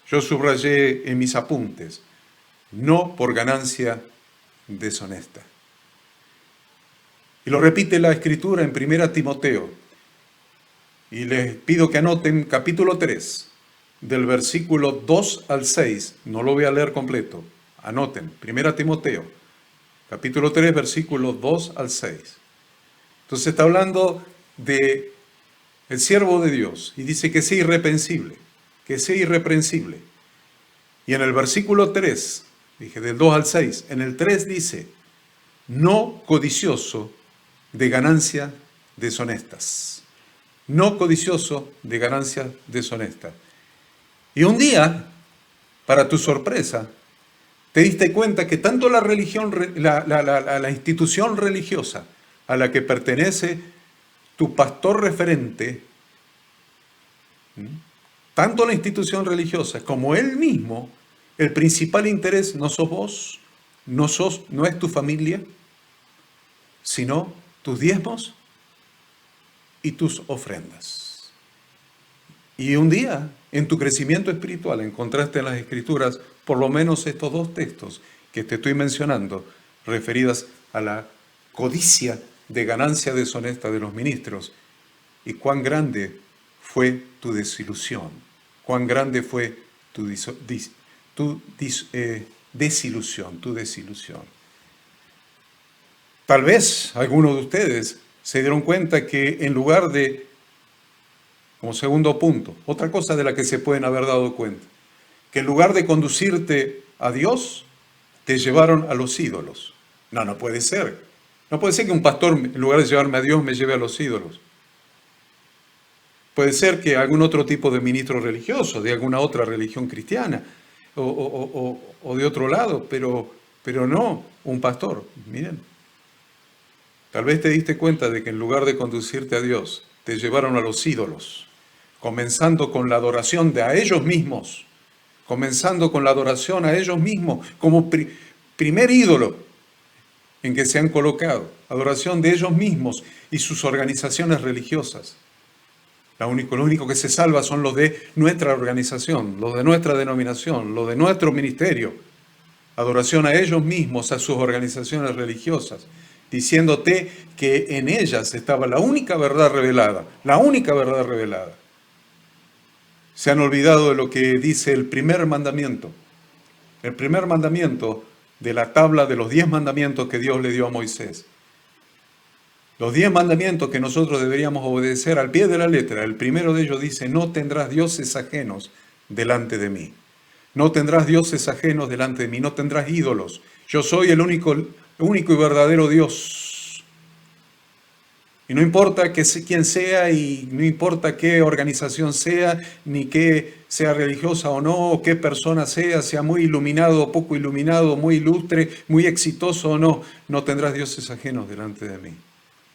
Yo subrayé en mis apuntes: no por ganancia deshonesta. Y lo repite la Escritura en 1 Timoteo. Y les pido que anoten capítulo 3, del versículo 2 al 6. No lo voy a leer completo. Anoten, 1 Timoteo, capítulo 3, versículos 2 al 6. Entonces está hablando de el siervo de Dios y dice que sea irreprensible, que sea irreprensible. Y en el versículo 3, dije del 2 al 6, en el 3 dice: no codicioso de ganancias deshonestas. No codicioso de ganancias deshonestas. Y un día, para tu sorpresa, te diste cuenta que tanto la religión, la institución religiosa a la que pertenece tu pastor referente, tanto la institución religiosa como él mismo, el principal interés no sos vos, no es tu familia, sino tus diezmos y tus ofrendas. Y un día, en tu crecimiento espiritual, encontraste en las Escrituras por lo menos estos dos textos que te estoy mencionando, referidas a la codicia de ganancia deshonesta de los ministros. Y cuán grande fue tu desilusión, cuán grande fue tu desilusión. Tal vez algunos de ustedes se dieron cuenta que en lugar de, como segundo punto, otra cosa de la que se pueden haber dado cuenta, que en lugar de conducirte a Dios, te llevaron a los ídolos. No, no puede ser. No puede ser que un pastor, en lugar de llevarme a Dios, me lleve a los ídolos. Puede ser que algún otro tipo de ministro religioso, de alguna otra religión cristiana, o de otro lado, pero no un pastor. Miren, tal vez te diste cuenta de que en lugar de conducirte a Dios, te llevaron a los ídolos, comenzando con la adoración de a ellos mismos, comenzando con la adoración a ellos mismos como primer ídolo en que se han colocado, adoración de ellos mismos y sus organizaciones religiosas. Lo único que se salva son los de nuestra organización, los de nuestra denominación, los de nuestro ministerio. Adoración a ellos mismos, a sus organizaciones religiosas, diciéndote que en ellas estaba la única verdad revelada, la única verdad revelada. Se han olvidado de lo que dice el primer mandamiento de la tabla de los 10 mandamientos que Dios le dio a Moisés. Los 10 mandamientos que nosotros deberíamos obedecer al pie de la letra. El primero de ellos dice, no tendrás dioses ajenos delante de mí. No tendrás dioses ajenos delante de mí, no tendrás ídolos. Yo soy el único y verdadero Dios. Y no importa quién sea y no importa qué organización sea, ni que sea religiosa o no, qué persona sea muy iluminado o poco iluminado, muy ilustre, muy exitoso o no, no tendrás dioses ajenos delante de mí.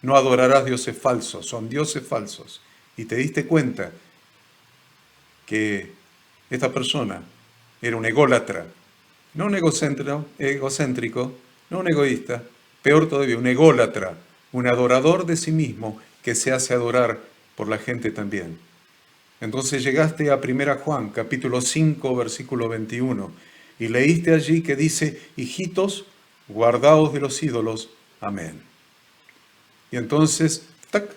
No adorarás dioses falsos, son dioses falsos. Y te diste cuenta que esta persona era un ególatra, no un egocéntrico, no un egoísta, peor todavía, un ególatra, un adorador de sí mismo que se hace adorar por la gente también. Entonces llegaste a 1 Juan, capítulo 5, versículo 21, y leíste allí que dice, hijitos, guardaos de los ídolos. Amén. Y entonces, ¡tac!,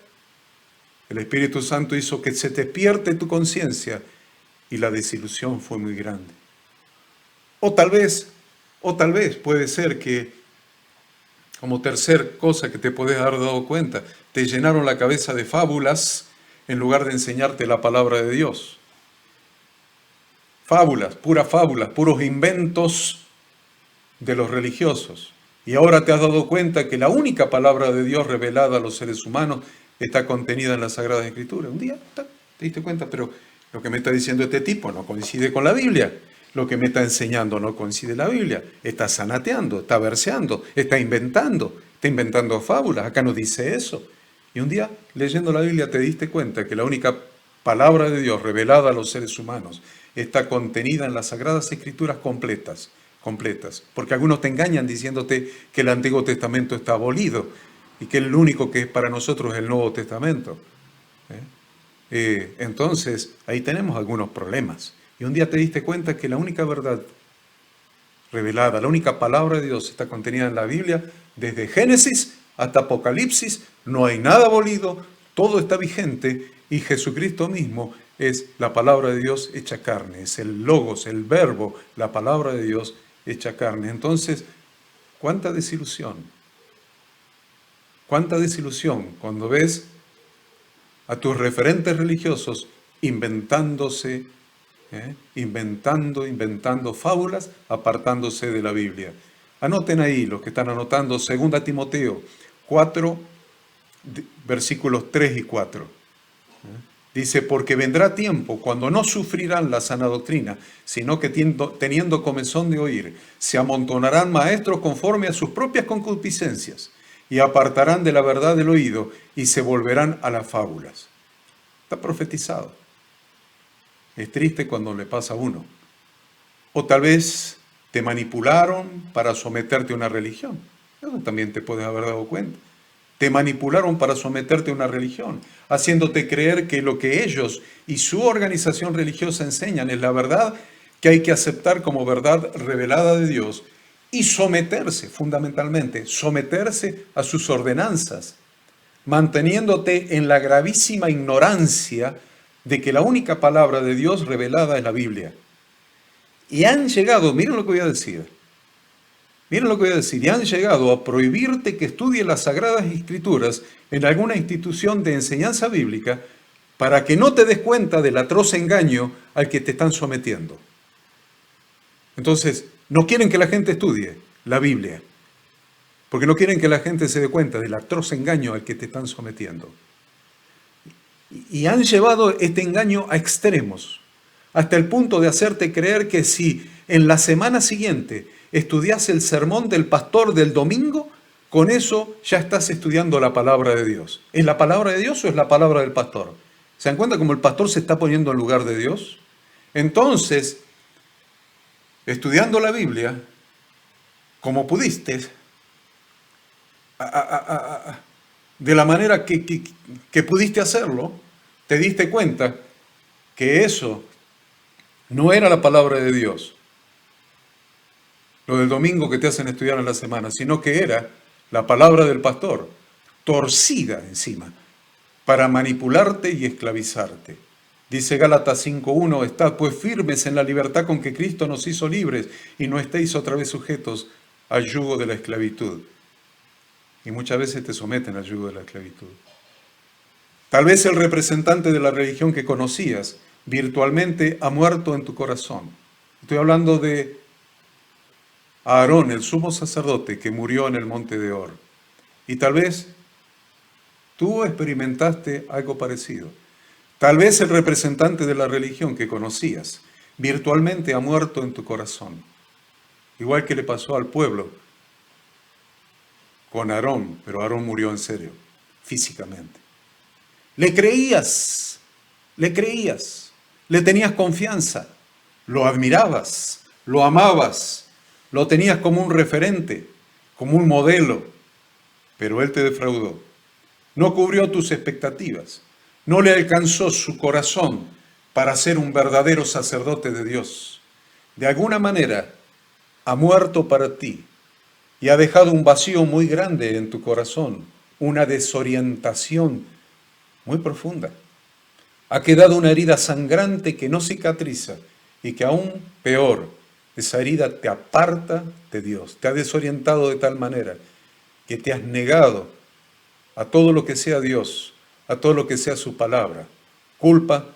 el Espíritu Santo hizo que se despierte tu conciencia y la desilusión fue muy grande. O tal vez puede ser que, como tercer cosa que te puedes haber dado cuenta, te llenaron la cabeza de fábulas en lugar de enseñarte la palabra de Dios. Fábulas, puros inventos de los religiosos. Y ahora te has dado cuenta que la única palabra de Dios revelada a los seres humanos está contenida en la Sagrada Escritura. Un día te diste cuenta, pero lo que me está diciendo este tipo no coincide con la Biblia. Lo que me está enseñando no coincide con la Biblia. Está sanateando, está verseando, está inventando fábulas. Acá no dice eso. Y un día, leyendo la Biblia, te diste cuenta que la única palabra de Dios revelada a los seres humanos está contenida en las Sagradas Escrituras completas, porque algunos te engañan diciéndote que el Antiguo Testamento está abolido y que el único que es para nosotros es el Nuevo Testamento. Entonces, ahí tenemos algunos problemas. Y un día te diste cuenta que la única verdad revelada, la única palabra de Dios está contenida en la Biblia, desde Génesis hasta Apocalipsis, no hay nada abolido, todo está vigente y Jesucristo mismo es la palabra de Dios hecha carne, es el Logos, el Verbo, la palabra de Dios hecha carne. Entonces, ¿cuánta desilusión? ¿Cuánta desilusión cuando ves a tus referentes religiosos inventando fábulas, apartándose de la Biblia? Anoten ahí, los que están anotando, 2 Timoteo 4, versículos 3 y 4. Dice, porque vendrá tiempo cuando no sufrirán la sana doctrina, sino que teniendo comezón de oír, se amontonarán maestros conforme a sus propias concupiscencias, y apartarán de la verdad del oído, y se volverán a las fábulas. Está profetizado. Es triste cuando le pasa a uno. O tal vez te manipularon para someterte a una religión. Eso también te puedes haber dado cuenta. Te manipularon para someterte a una religión, haciéndote creer que lo que ellos y su organización religiosa enseñan es la verdad que hay que aceptar como verdad revelada de Dios y someterse, fundamentalmente, someterse a sus ordenanzas, manteniéndote en la gravísima ignorancia de que la única palabra de Dios revelada es la Biblia. Y han llegado, miren lo que voy a decir, miren lo que voy a decir, y han llegado a prohibirte que estudies las Sagradas Escrituras en alguna institución de enseñanza bíblica para que no te des cuenta del atroz engaño al que te están sometiendo. Entonces, no quieren que la gente estudie la Biblia, porque no quieren que la gente se dé cuenta del atroz engaño al que te están sometiendo. Y han llevado este engaño a extremos, hasta el punto de hacerte creer que si en la semana siguiente estudias el sermón del pastor del domingo, con eso ya estás estudiando la palabra de Dios. ¿Es la palabra de Dios o es la palabra del pastor? ¿Se dan cuenta cómo el pastor se está poniendo en lugar de Dios? Entonces, estudiando la Biblia, como pudiste, de la manera que pudiste hacerlo, te diste cuenta que eso no era la palabra de Dios, lo del domingo que te hacen estudiar en la semana, sino que era la palabra del pastor, torcida encima, para manipularte y esclavizarte. Dice Gálatas 5:1, estad pues firmes en la libertad con que Cristo nos hizo libres y no estéis otra vez sujetos al yugo de la esclavitud. Y muchas veces te someten al yugo de la esclavitud. Tal vez el representante de la religión que conocías virtualmente ha muerto en tu corazón. Estoy hablando de Aarón, el sumo sacerdote que murió en el monte de Hor. Y tal vez tú experimentaste algo parecido. Tal vez el representante de la religión que conocías virtualmente ha muerto en tu corazón. Igual que le pasó al pueblo con Aarón, pero Aarón murió en serio, físicamente. Le creías, le tenías confianza, lo admirabas, lo amabas, lo tenías como un referente, como un modelo, pero él te defraudó. No cubrió tus expectativas, no le alcanzó su corazón para ser un verdadero sacerdote de Dios. De alguna manera, ha muerto para ti y ha dejado un vacío muy grande en tu corazón, una desorientación muy profunda. Ha quedado una herida sangrante que no cicatriza y que aún peor, esa herida te aparta de Dios, te ha desorientado de tal manera que te has negado a todo lo que sea Dios, a todo lo que sea su palabra, culpa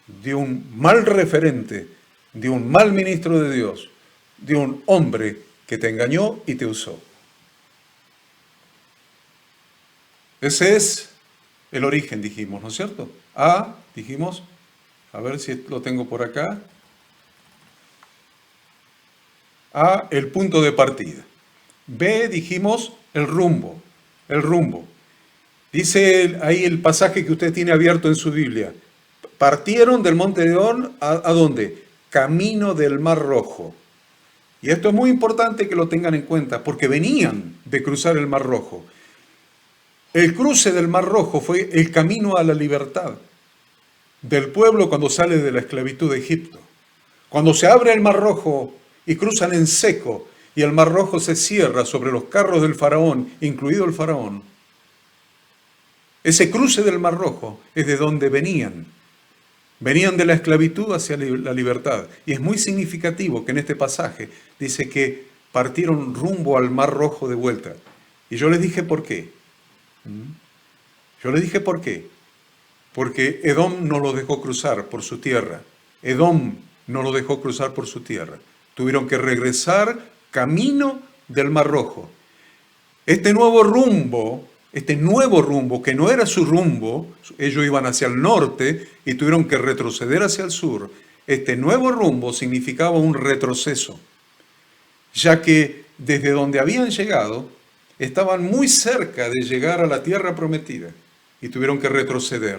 de un mal referente, de un mal ministro de Dios, de un hombre que te engañó y te usó. Ese es el origen, dijimos, ¿no es cierto? A, dijimos, a ver si lo tengo por acá. A, el punto de partida. B, dijimos, el rumbo. Dice ahí el pasaje que usted tiene abierto en su Biblia. Partieron del monte de Hor, ¿a dónde? Camino del Mar Rojo. Y esto es muy importante que lo tengan en cuenta, porque venían de cruzar el Mar Rojo. El cruce del Mar Rojo fue el camino a la libertad del pueblo cuando sale de la esclavitud de Egipto. Cuando se abre el Mar Rojo y cruzan en seco, y el Mar Rojo se cierra sobre los carros del faraón, incluido el faraón, ese cruce del Mar Rojo es de donde venían. Venían de la esclavitud hacia la libertad. Y es muy significativo que en este pasaje dice que partieron rumbo al Mar Rojo de vuelta. Y yo les dije por qué. Porque Edom no lo dejó cruzar por su tierra. Tuvieron que regresar camino del Mar Rojo. Este nuevo rumbo, que no era su rumbo, ellos iban hacia el norte y tuvieron que retroceder hacia el sur. Este nuevo rumbo significaba un retroceso, ya que desde donde habían llegado, estaban muy cerca de llegar a la tierra prometida y tuvieron que retroceder.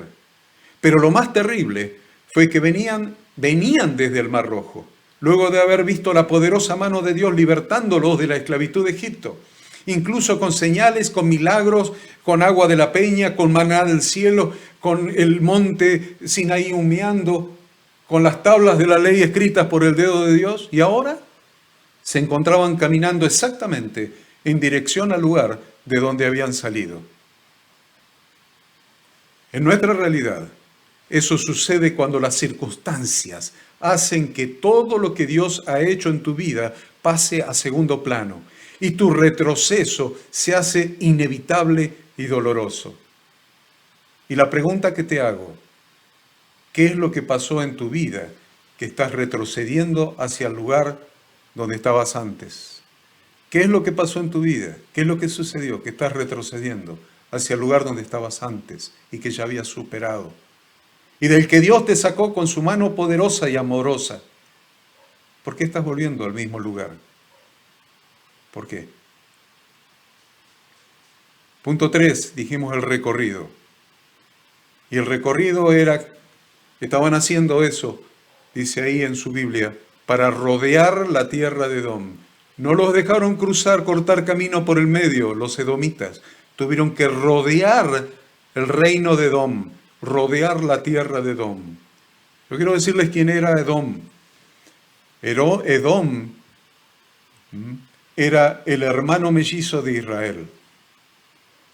Pero lo más terrible fue que venían desde el Mar Rojo, luego de haber visto la poderosa mano de Dios libertándolos de la esclavitud de Egipto. incluso con señales, con milagros, con agua de la peña, con maná del cielo, con el monte Sinaí humeando, con las tablas de la ley escritas por el dedo de Dios, y ahora se encontraban caminando exactamente en dirección al lugar de donde habían salido. En nuestra realidad, eso sucede cuando las circunstancias hacen que todo lo que Dios ha hecho en tu vida pase a segundo plano y tu retroceso se hace inevitable y doloroso. Y la pregunta que te hago, ¿qué es lo que pasó en tu vida que estás retrocediendo hacia el lugar donde estabas antes? ¿Qué es lo que pasó en tu vida? ¿Qué es lo que sucedió que estás retrocediendo hacia el lugar donde estabas antes y que ya habías superado? Y del que Dios te sacó con su mano poderosa y amorosa. ¿Por qué estás volviendo al mismo lugar? ¿Por qué? Punto 3, dijimos el recorrido. Y el recorrido era, estaban haciendo eso, dice ahí en su Biblia, para rodear la tierra de Edom. No los dejaron cruzar, cortar camino por el medio, los edomitas. Tuvieron que rodear el reino de Edom, rodear la tierra de Edom. Yo quiero decirles quién era Edom. Edom era el hermano mellizo de Israel.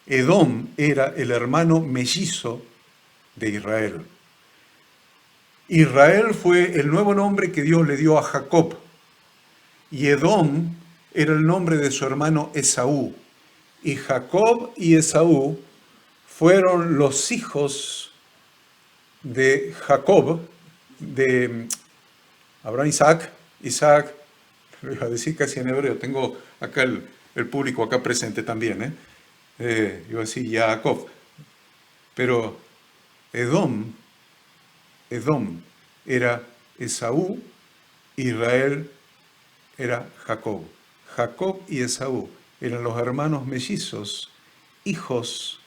Edom era el hermano mellizo de Israel. Israel fue el nuevo nombre que Dios le dio a Jacob. Y Edom era el nombre de su hermano Esaú. Y Jacob y Esaú fueron los hijos de Jacob, de Abraham, Isaac, lo iba a decir casi en hebreo, tengo acá el público acá presente también, iba a decir Jacob, pero Edom era Esaú, Israel era Jacob. Jacob y Esaú eran los hermanos mellizos, hijos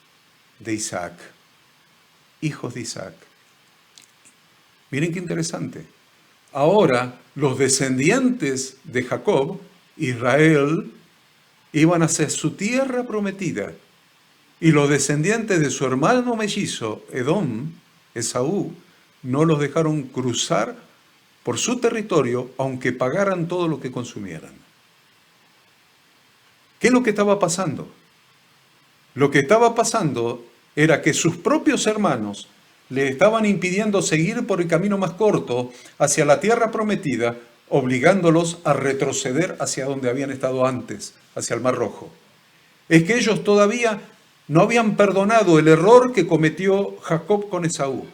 de Isaac. Hijos de Isaac. Miren qué interesante. Ahora los descendientes de Jacob, Israel, iban hacia su tierra prometida. Y los descendientes de su hermano mellizo, Edom, Esaú, no los dejaron cruzar por su territorio, aunque pagaran todo lo que consumieran. ¿Qué es lo que estaba pasando? Lo que estaba pasando era que sus propios hermanos le estaban impidiendo seguir por el camino más corto hacia la tierra prometida, obligándolos a retroceder hacia donde habían estado antes, hacia el Mar Rojo. Es que ellos todavía no habían perdonado el error que cometió Jacob con Esaú.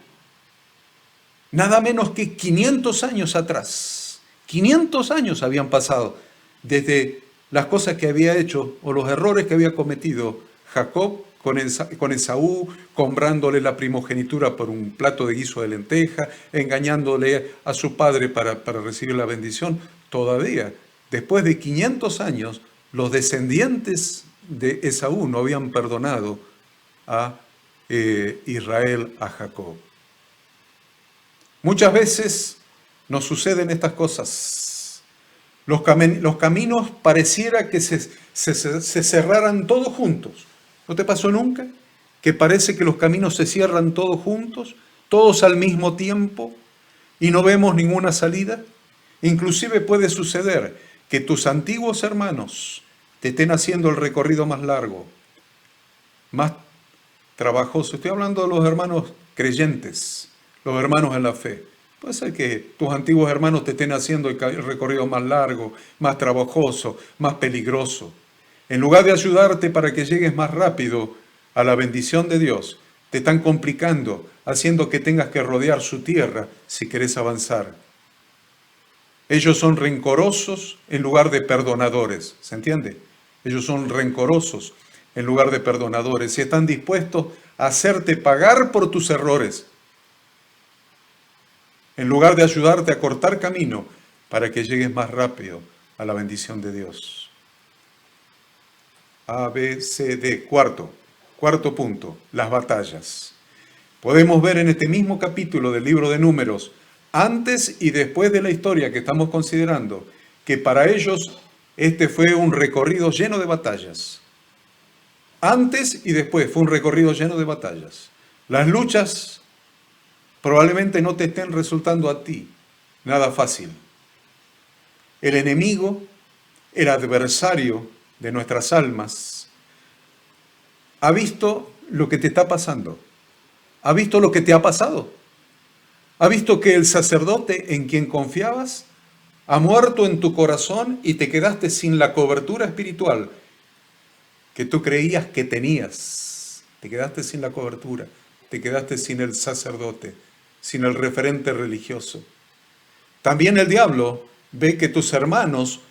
Nada menos que 500 años atrás. 500 años habían pasado desde las cosas que había hecho o los errores que había cometido Jacob con Esaú, comprándole la primogenitura por un plato de guiso de lenteja, engañándole a su padre para recibir la bendición. Todavía, después de 500 años, los descendientes de Esaú no habían perdonado a Israel, a Jacob. Muchas veces nos suceden estas cosas. Los caminos pareciera que se cerraran todos juntos. ¿No te pasó nunca? Que parece que los caminos se cierran todos juntos, todos al mismo tiempo, y no vemos ninguna salida. Inclusive puede suceder que tus antiguos hermanos te estén haciendo el recorrido más largo, más trabajoso. Estoy hablando de los hermanos creyentes, los hermanos en la fe. Puede ser que tus antiguos hermanos te estén haciendo el recorrido más largo, más trabajoso, más peligroso. En lugar de ayudarte para que llegues más rápido a la bendición de Dios, te están complicando, haciendo que tengas que rodear su tierra si querés avanzar. Ellos son rencorosos en lugar de perdonadores, ¿se entiende? Ellos son rencorosos en lugar de perdonadores y están dispuestos a hacerte pagar por tus errores, en lugar de ayudarte a cortar camino para que llegues más rápido a la bendición de Dios. A, B, C, D. Cuarto punto, las batallas. Podemos ver en este mismo capítulo del libro de Números, antes y después de la historia que estamos considerando, que para ellos Este fue un recorrido lleno de batallas. Antes y después fue un recorrido lleno de batallas. Las luchas probablemente no te estén resultando a ti nada fácil. El enemigo, el adversario de nuestras almas, ha visto lo que te está pasando. Ha visto lo que te ha pasado. Ha visto que el sacerdote en quien confiabas ha muerto en tu corazón y te quedaste sin la cobertura espiritual que tú creías que tenías. Te quedaste sin la cobertura, te quedaste sin el sacerdote, sin el referente religioso. También el diablo ve que tus hermanos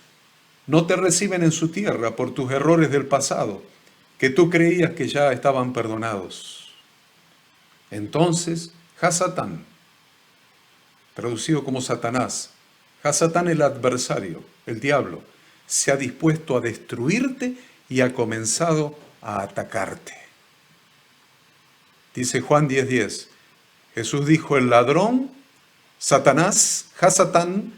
no te reciben en su tierra por tus errores del pasado, que tú creías que ya estaban perdonados. Entonces, Hasatán, traducido como Satanás, Hasatán el adversario, el diablo, se ha dispuesto a destruirte y ha comenzado a atacarte. Dice Juan 10:10, Jesús dijo, el ladrón, Satanás, Hasatán,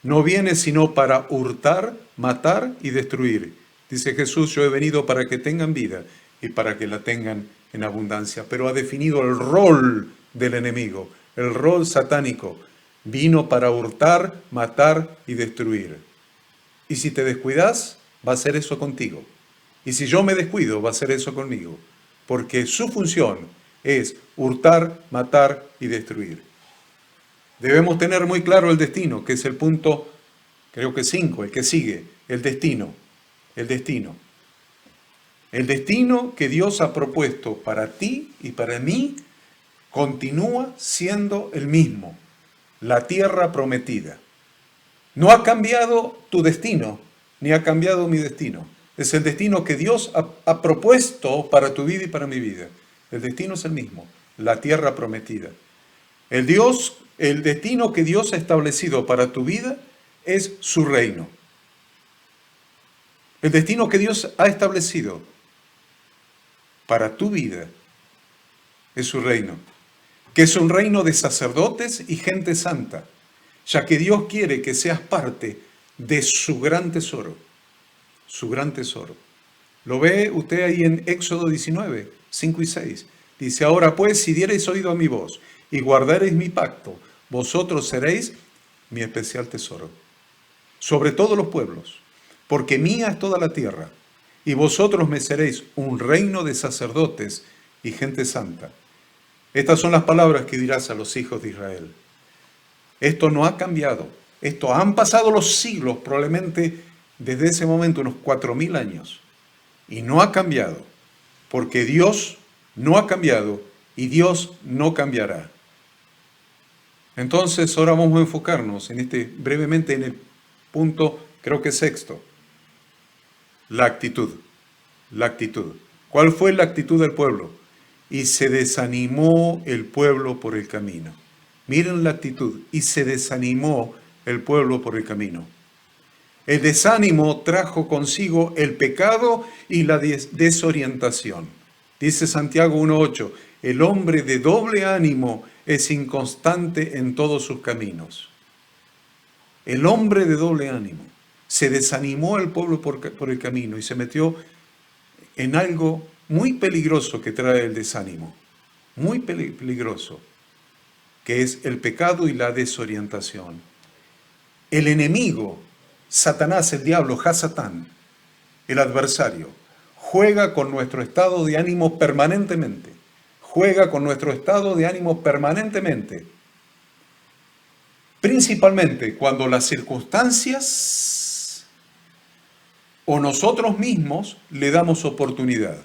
no viene sino para hurtar, matar y destruir. Dice Jesús, yo he venido para que tengan vida y para que la tengan en abundancia. Pero ha definido el rol del enemigo, el rol satánico. Vino para hurtar, matar y destruir. Y si te descuidas, va a hacer eso contigo. Y si yo me descuido, va a hacer eso conmigo. Porque su función es hurtar, matar y destruir. Debemos tener muy claro el destino, que es el punto, creo que 5, el que sigue, el destino. El destino. El destino que Dios ha propuesto para ti y para mí continúa siendo el mismo, la tierra prometida. No ha cambiado tu destino, ni ha cambiado mi destino. Es el destino que Dios ha propuesto para tu vida y para mi vida. El destino es el mismo, la tierra prometida. El destino que Dios ha establecido para tu vida es su reino. El destino que Dios ha establecido para tu vida es su reino, que es un reino de sacerdotes y gente santa, ya que Dios quiere que seas parte de su gran tesoro, su gran tesoro. Lo ve usted ahí en Éxodo 19, 5 y 6. Dice, ahora pues, si diereis oído a mi voz y guardareis mi pacto, vosotros seréis mi especial tesoro sobre todos los pueblos, porque mía es toda la tierra, y vosotros me seréis un reino de sacerdotes y gente santa. Estas son las palabras que dirás a los hijos de Israel. Esto no ha cambiado. Esto han pasado los siglos, probablemente desde ese momento unos 4000 años, y no ha cambiado, porque Dios no ha cambiado y Dios no cambiará. Entonces ahora vamos a enfocarnos brevemente en el punto, creo que sexto, la actitud. La actitud. ¿Cuál fue la actitud del pueblo? Y se desanimó el pueblo por el camino. Miren la actitud. Y se desanimó el pueblo por el camino. El desánimo trajo consigo el pecado y la desorientación. Dice Santiago 1:8, el hombre de doble ánimo es inconstante en todos sus caminos. El hombre de doble ánimo. Se desanimó el pueblo por el camino y se metió en algo muy peligroso que trae el desánimo. Muy peligroso, que es el pecado y la desorientación. El enemigo, Satanás, el diablo, Hasatán, el adversario, juega con nuestro estado de ánimo permanentemente. Juega con nuestro estado de ánimo permanentemente. Principalmente cuando las circunstancias o nosotros mismos le damos oportunidad.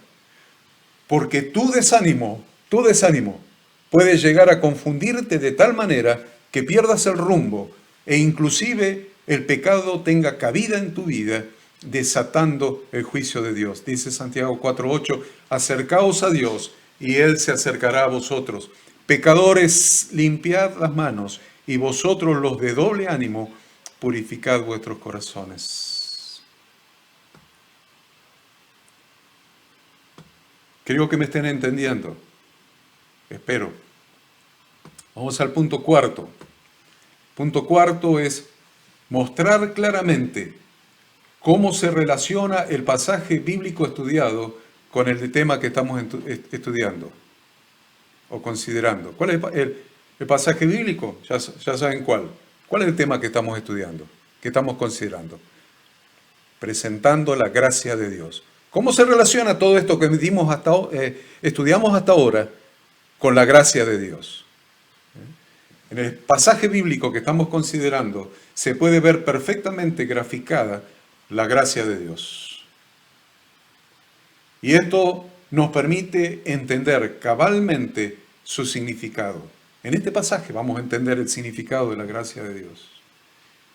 Porque tu desánimo puede llegar a confundirte de tal manera que pierdas el rumbo e inclusive el pecado tenga cabida en tu vida, desatando el juicio de Dios. Dice Santiago 4:8, acercaos a Dios y Él se acercará a vosotros. Pecadores, limpiad las manos, y vosotros los de doble ánimo, purificad vuestros corazones. Creo que me estén entendiendo. Espero. Vamos al punto cuarto. Punto cuarto es mostrar claramente ¿Cómo se relaciona el pasaje bíblico estudiado con el tema que estamos estudiando o considerando? ¿Cuál es el pasaje bíblico? Ya saben cuál. ¿Cuál es el tema que estamos estudiando, que estamos considerando? Presentando la gracia de Dios. ¿Cómo se relaciona todo esto que estudiamos hasta ahora con la gracia de Dios? En el pasaje bíblico que estamos considerando se puede ver perfectamente graficada la gracia de Dios. Y esto nos permite entender cabalmente su significado. En este pasaje vamos a entender el significado de la gracia de Dios.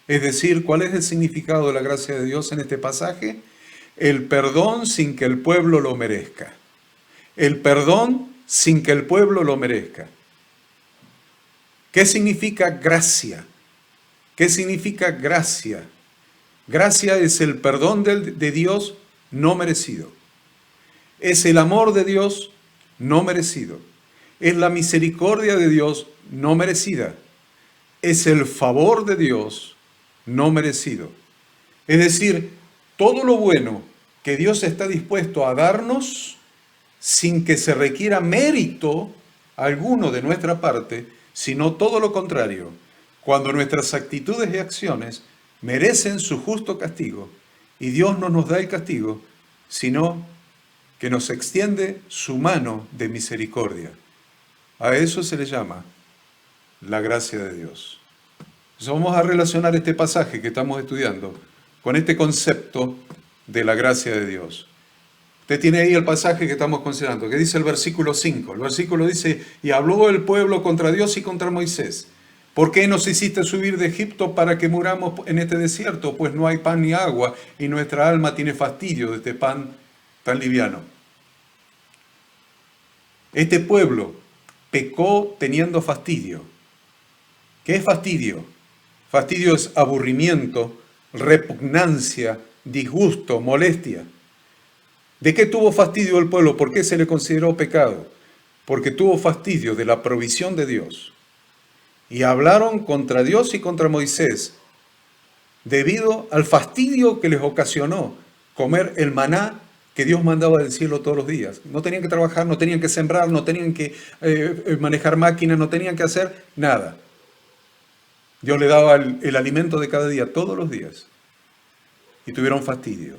Es decir, ¿cuál es el significado de la gracia de Dios en este pasaje? El perdón sin que el pueblo lo merezca. El perdón sin que el pueblo lo merezca. ¿Qué significa gracia? ¿Qué significa gracia? Gracia es el perdón de Dios no merecido. Es el amor de Dios no merecido. Es la misericordia de Dios no merecida. Es el favor de Dios no merecido. Es decir, todo lo bueno que Dios está dispuesto a darnos sin que se requiera mérito alguno de nuestra parte, sino todo lo contrario, cuando nuestras actitudes y acciones merecen su justo castigo, y Dios no nos da el castigo, sino que nos extiende su mano de misericordia. A eso se le llama la gracia de Dios. Entonces vamos a relacionar este pasaje que estamos estudiando con este concepto de la gracia de Dios. Usted tiene ahí el pasaje que estamos considerando, que dice el versículo 5. El versículo dice, y habló el pueblo contra Dios y contra Moisés. ¿Por qué nos hiciste subir de Egipto para que muramos en este desierto? Pues no hay pan ni agua, y nuestra alma tiene fastidio de este pan tan liviano. Este pueblo pecó teniendo fastidio. ¿Qué es fastidio? Fastidio es aburrimiento, repugnancia, disgusto, molestia. ¿De qué tuvo fastidio el pueblo? ¿Por qué se le consideró pecado? Porque tuvo fastidio de la provisión de Dios. Y hablaron contra Dios y contra Moisés, debido al fastidio que les ocasionó comer el maná que Dios mandaba del cielo todos los días. No tenían que trabajar, no tenían que sembrar, no tenían que manejar máquinas, no tenían que hacer nada. Dios le daba el alimento de cada día, todos los días. Y tuvieron fastidio.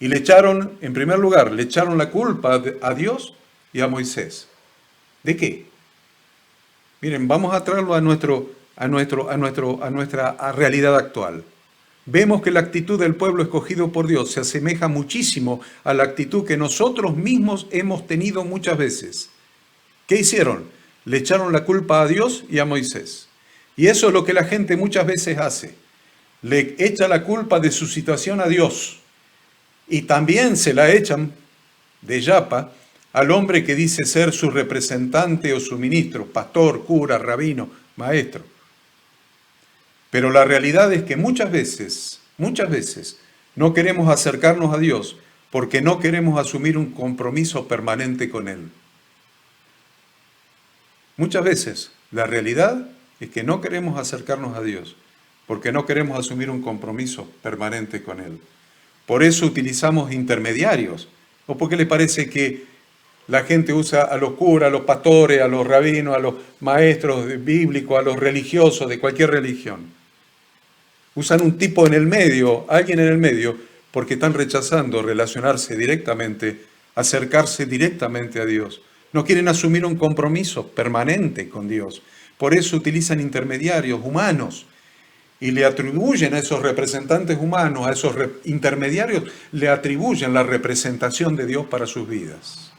Y le echaron, en primer lugar, le echaron la culpa a Dios y a Moisés. ¿De qué? Miren, vamos a traerlo a nuestra realidad actual. Vemos que la actitud del pueblo escogido por Dios se asemeja muchísimo a la actitud que nosotros mismos hemos tenido muchas veces. ¿Qué hicieron? Le echaron la culpa a Dios y a Moisés. Y eso es lo que la gente muchas veces hace. Le echa la culpa de su situación a Dios. Y también se la echan de yapa al hombre que dice ser su representante o su ministro, pastor, cura, rabino, maestro. Pero la realidad es que muchas veces, no queremos acercarnos a Dios porque no queremos asumir un compromiso permanente con Él. Muchas veces la realidad es que no queremos acercarnos a Dios porque no queremos asumir un compromiso permanente con Él. Por eso utilizamos intermediarios. ¿O por qué le parece que la gente usa a los curas, a los pastores, a los rabinos, a los maestros bíblicos, a los religiosos de cualquier religión? Usan un tipo en el medio, alguien en el medio, porque están rechazando relacionarse directamente, acercarse directamente a Dios. No quieren asumir un compromiso permanente con Dios. Por eso utilizan intermediarios humanos. Y le atribuyen a esos representantes humanos, a esos intermediarios, le atribuyen la representación de Dios para sus vidas.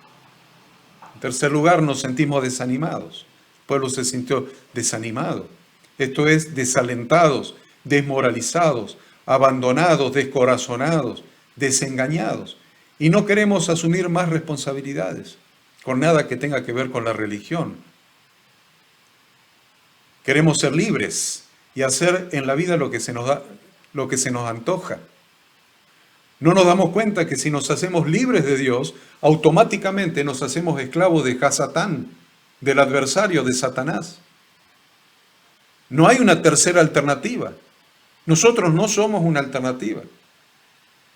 En tercer lugar, nos sentimos desanimados. El pueblo se sintió desanimado. Esto es, desalentados, desmoralizados, abandonados, descorazonados, desengañados. Y no queremos asumir más responsabilidades con nada que tenga que ver con la religión. Queremos ser libres y hacer en la vida lo que se nos antoja. No nos damos cuenta que si nos hacemos libres de Dios, automáticamente nos hacemos esclavos de Hasatán, del adversario de Satanás. No hay una tercera alternativa. Nosotros no somos una alternativa.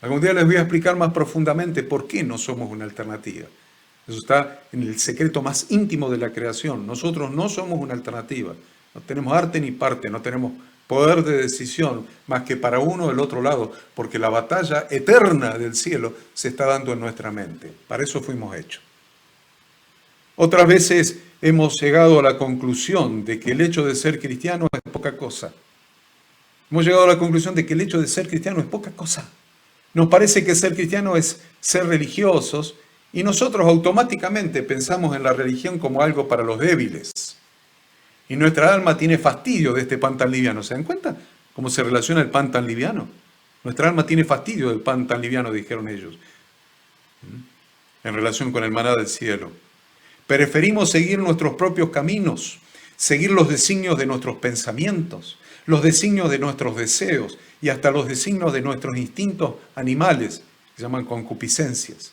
Algún día les voy a explicar más profundamente por qué no somos una alternativa. Eso está en el secreto más íntimo de la creación. Nosotros no somos una alternativa. No tenemos arte ni parte, no tenemos poder de decisión más que para uno o el otro lado, porque la batalla eterna del cielo se está dando en nuestra mente. Para eso fuimos hechos. Otras veces hemos llegado a la conclusión de que el hecho de ser cristiano es poca cosa. Hemos llegado a la conclusión de que el hecho de ser cristiano es poca cosa. Nos parece que ser cristiano es ser religiosos y nosotros automáticamente pensamos en la religión como algo para los débiles. Y nuestra alma tiene fastidio de este pan tan liviano. ¿Se dan cuenta cómo se relaciona el pan tan liviano? Nuestra alma tiene fastidio del pan tan liviano, dijeron ellos, en relación con el maná del cielo. Preferimos seguir nuestros propios caminos, seguir los designios de nuestros pensamientos, los designios de nuestros deseos y hasta los designios de nuestros instintos animales, que se llaman concupiscencias,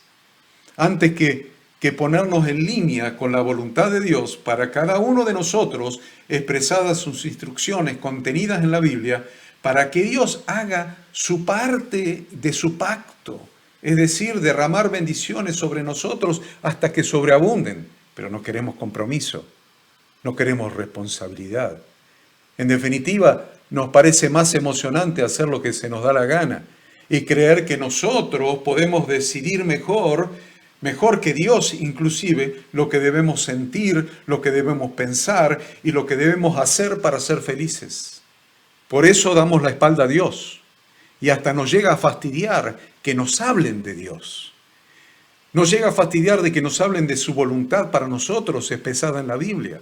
antes que ponernos en línea con la voluntad de Dios para cada uno de nosotros, expresadas sus instrucciones contenidas en la Biblia, para que Dios haga su parte de su pacto, es decir, derramar bendiciones sobre nosotros hasta que sobreabunden. Pero no queremos compromiso, no queremos responsabilidad. En definitiva, nos parece más emocionante hacer lo que se nos da la gana y creer que nosotros podemos decidir mejor que Dios inclusive, lo que debemos sentir, lo que debemos pensar y lo que debemos hacer para ser felices. Por eso damos la espalda a Dios y hasta nos llega a fastidiar que nos hablen de Dios. Nos llega a fastidiar de que nos hablen de su voluntad para nosotros expresada en la Biblia.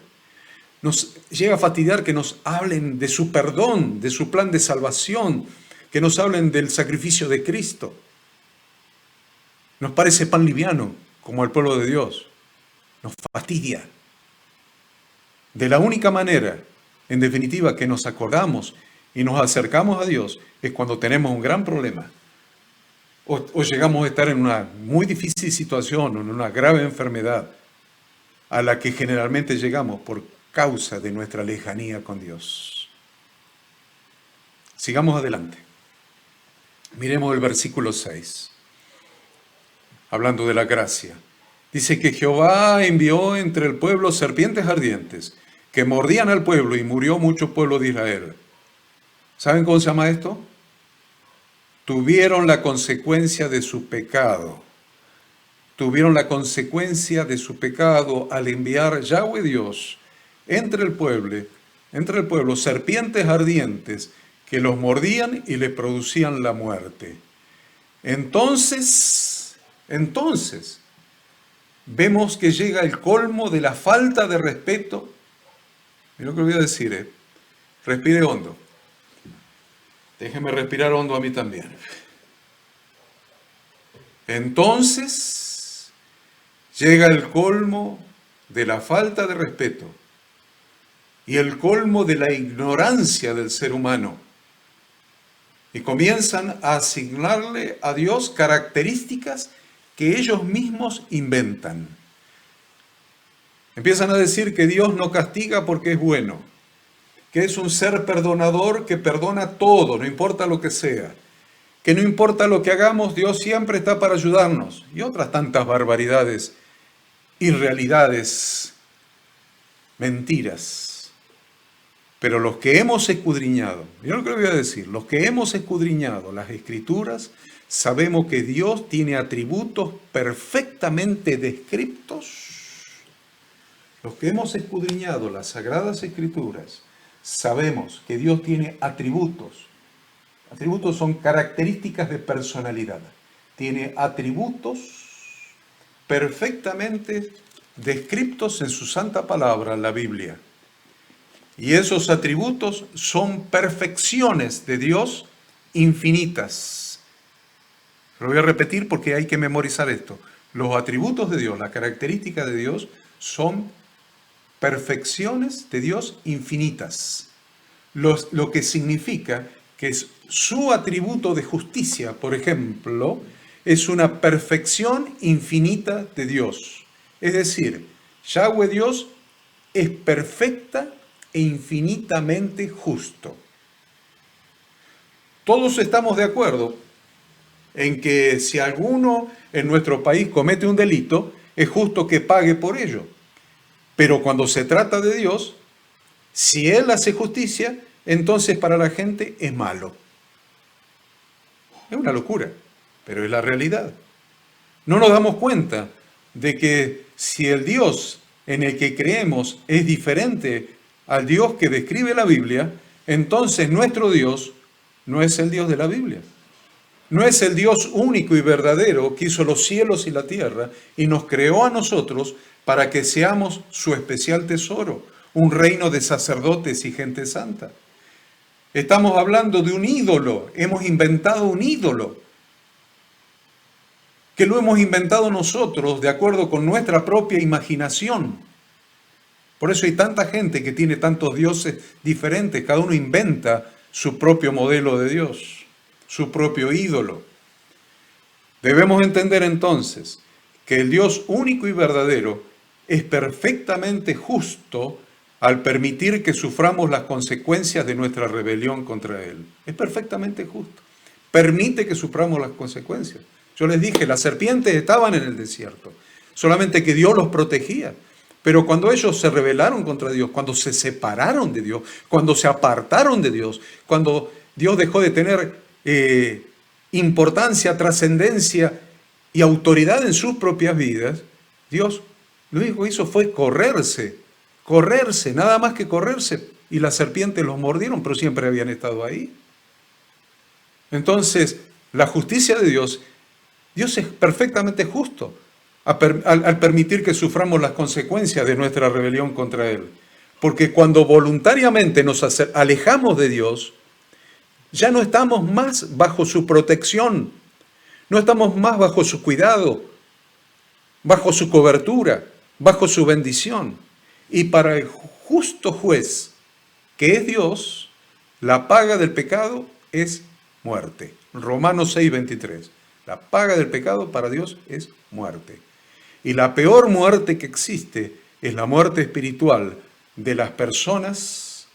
Nos llega a fastidiar que nos hablen de su perdón, de su plan de salvación, que nos hablen del sacrificio de Cristo. Nos parece pan liviano, como al pueblo de Dios. Nos fastidia. De la única manera, en definitiva, que nos acordamos y nos acercamos a Dios es cuando tenemos un gran problema. O llegamos a estar en una muy difícil situación o en una grave enfermedad a la que generalmente llegamos por causa de nuestra lejanía con Dios. Sigamos adelante. Miremos el versículo 6. Hablando de la gracia. Dice que Jehová envió entre el pueblo serpientes ardientes que mordían al pueblo y murió mucho pueblo de Israel. ¿Saben cómo se llama esto? Tuvieron la consecuencia de su pecado. Tuvieron la consecuencia de su pecado al enviar Yahweh Dios entre el pueblo serpientes ardientes que los mordían y le producían la muerte. Entonces, vemos que llega el colmo de la falta de respeto. Mira lo que voy a decir, respire hondo. Déjeme respirar hondo a mí también. Entonces, llega el colmo de la falta de respeto y el colmo de la ignorancia del ser humano. Y comienzan a asignarle a Dios características que ellos mismos inventan. Empiezan a decir que Dios no castiga porque es bueno, que es un ser perdonador que perdona todo, no importa lo que sea, que no importa lo que hagamos, Dios siempre está para ayudarnos, y otras tantas barbaridades, irrealidades, mentiras. Pero los que hemos escudriñado, yo lo que voy a decir, los que hemos escudriñado las Escrituras, sabemos que Dios tiene atributos perfectamente descritos. Los que hemos escudriñado las Sagradas Escrituras, sabemos que Dios tiene atributos. Atributos son características de personalidad. Tiene atributos perfectamente descritos en su santa palabra, la Biblia. Y esos atributos son perfecciones de Dios infinitas. Lo voy a repetir porque hay que memorizar esto. Los atributos de Dios, las características de Dios, son perfecciones de Dios infinitas. Lo que significa que su atributo de justicia, por ejemplo, es una perfección infinita de Dios. Es decir, Yahweh Dios es perfecta e infinitamente justo. Todos estamos de acuerdo en que si alguno en nuestro país comete un delito, es justo que pague por ello. Pero cuando se trata de Dios, si Él hace justicia, entonces para la gente es malo. Es una locura, pero es la realidad. No nos damos cuenta de que si el Dios en el que creemos es diferente al Dios que describe la Biblia, entonces nuestro Dios no es el Dios de la Biblia. No es el Dios único y verdadero que hizo los cielos y la tierra y nos creó a nosotros para que seamos su especial tesoro, un reino de sacerdotes y gente santa. Estamos hablando de un ídolo, hemos inventado un ídolo, que lo hemos inventado nosotros de acuerdo con nuestra propia imaginación. Por eso hay tanta gente que tiene tantos dioses diferentes, cada uno inventa su propio modelo de Dios, su propio ídolo. Debemos entender entonces que el Dios único y verdadero es perfectamente justo al permitir que suframos las consecuencias de nuestra rebelión contra Él. Es perfectamente justo. Permite que suframos las consecuencias. Yo les dije, las serpientes estaban en el desierto, solamente que Dios los protegía. Pero cuando ellos se rebelaron contra Dios, cuando se separaron de Dios, cuando se apartaron de Dios, cuando Dios dejó de tener importancia, trascendencia y autoridad en sus propias vidas, Dios lo único que hizo fue correrse, nada más que correrse. Y las serpientes los mordieron, pero siempre habían estado ahí. Entonces, la justicia de Dios es perfectamente justo al permitir que suframos las consecuencias de nuestra rebelión contra Él. Porque cuando voluntariamente nos alejamos de Dios, ya no estamos más bajo su protección, no estamos más bajo su cuidado, bajo su cobertura, bajo su bendición. Y para el justo juez, que es Dios, la paga del pecado es muerte. Romanos 6:23. La paga del pecado para Dios es muerte. Y la peor muerte que existe es la muerte espiritual de las personas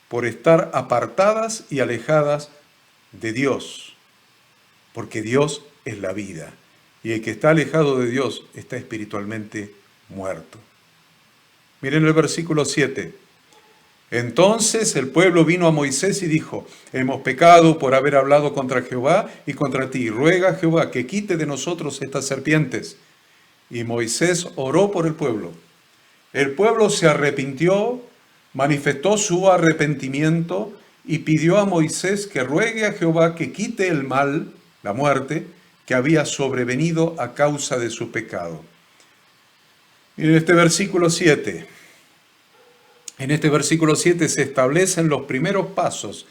por estar apartadas y alejadas de Dios. Porque Dios es la vida. Y el que está alejado de Dios está espiritualmente muerto. Miren el versículo 7. Entonces el pueblo vino a Moisés y dijo: hemos pecado por haber hablado contra Jehová y contra ti. Ruega a Jehová que quite de nosotros estas serpientes. Y Moisés oró por el pueblo. El pueblo se arrepintió, manifestó su arrepentimiento y pidió a Moisés que ruegue a Jehová que quite el mal, la muerte, que había sobrevenido a causa de su pecado. Miren este versículo 7. En este versículo 7 se establecen los primeros pasos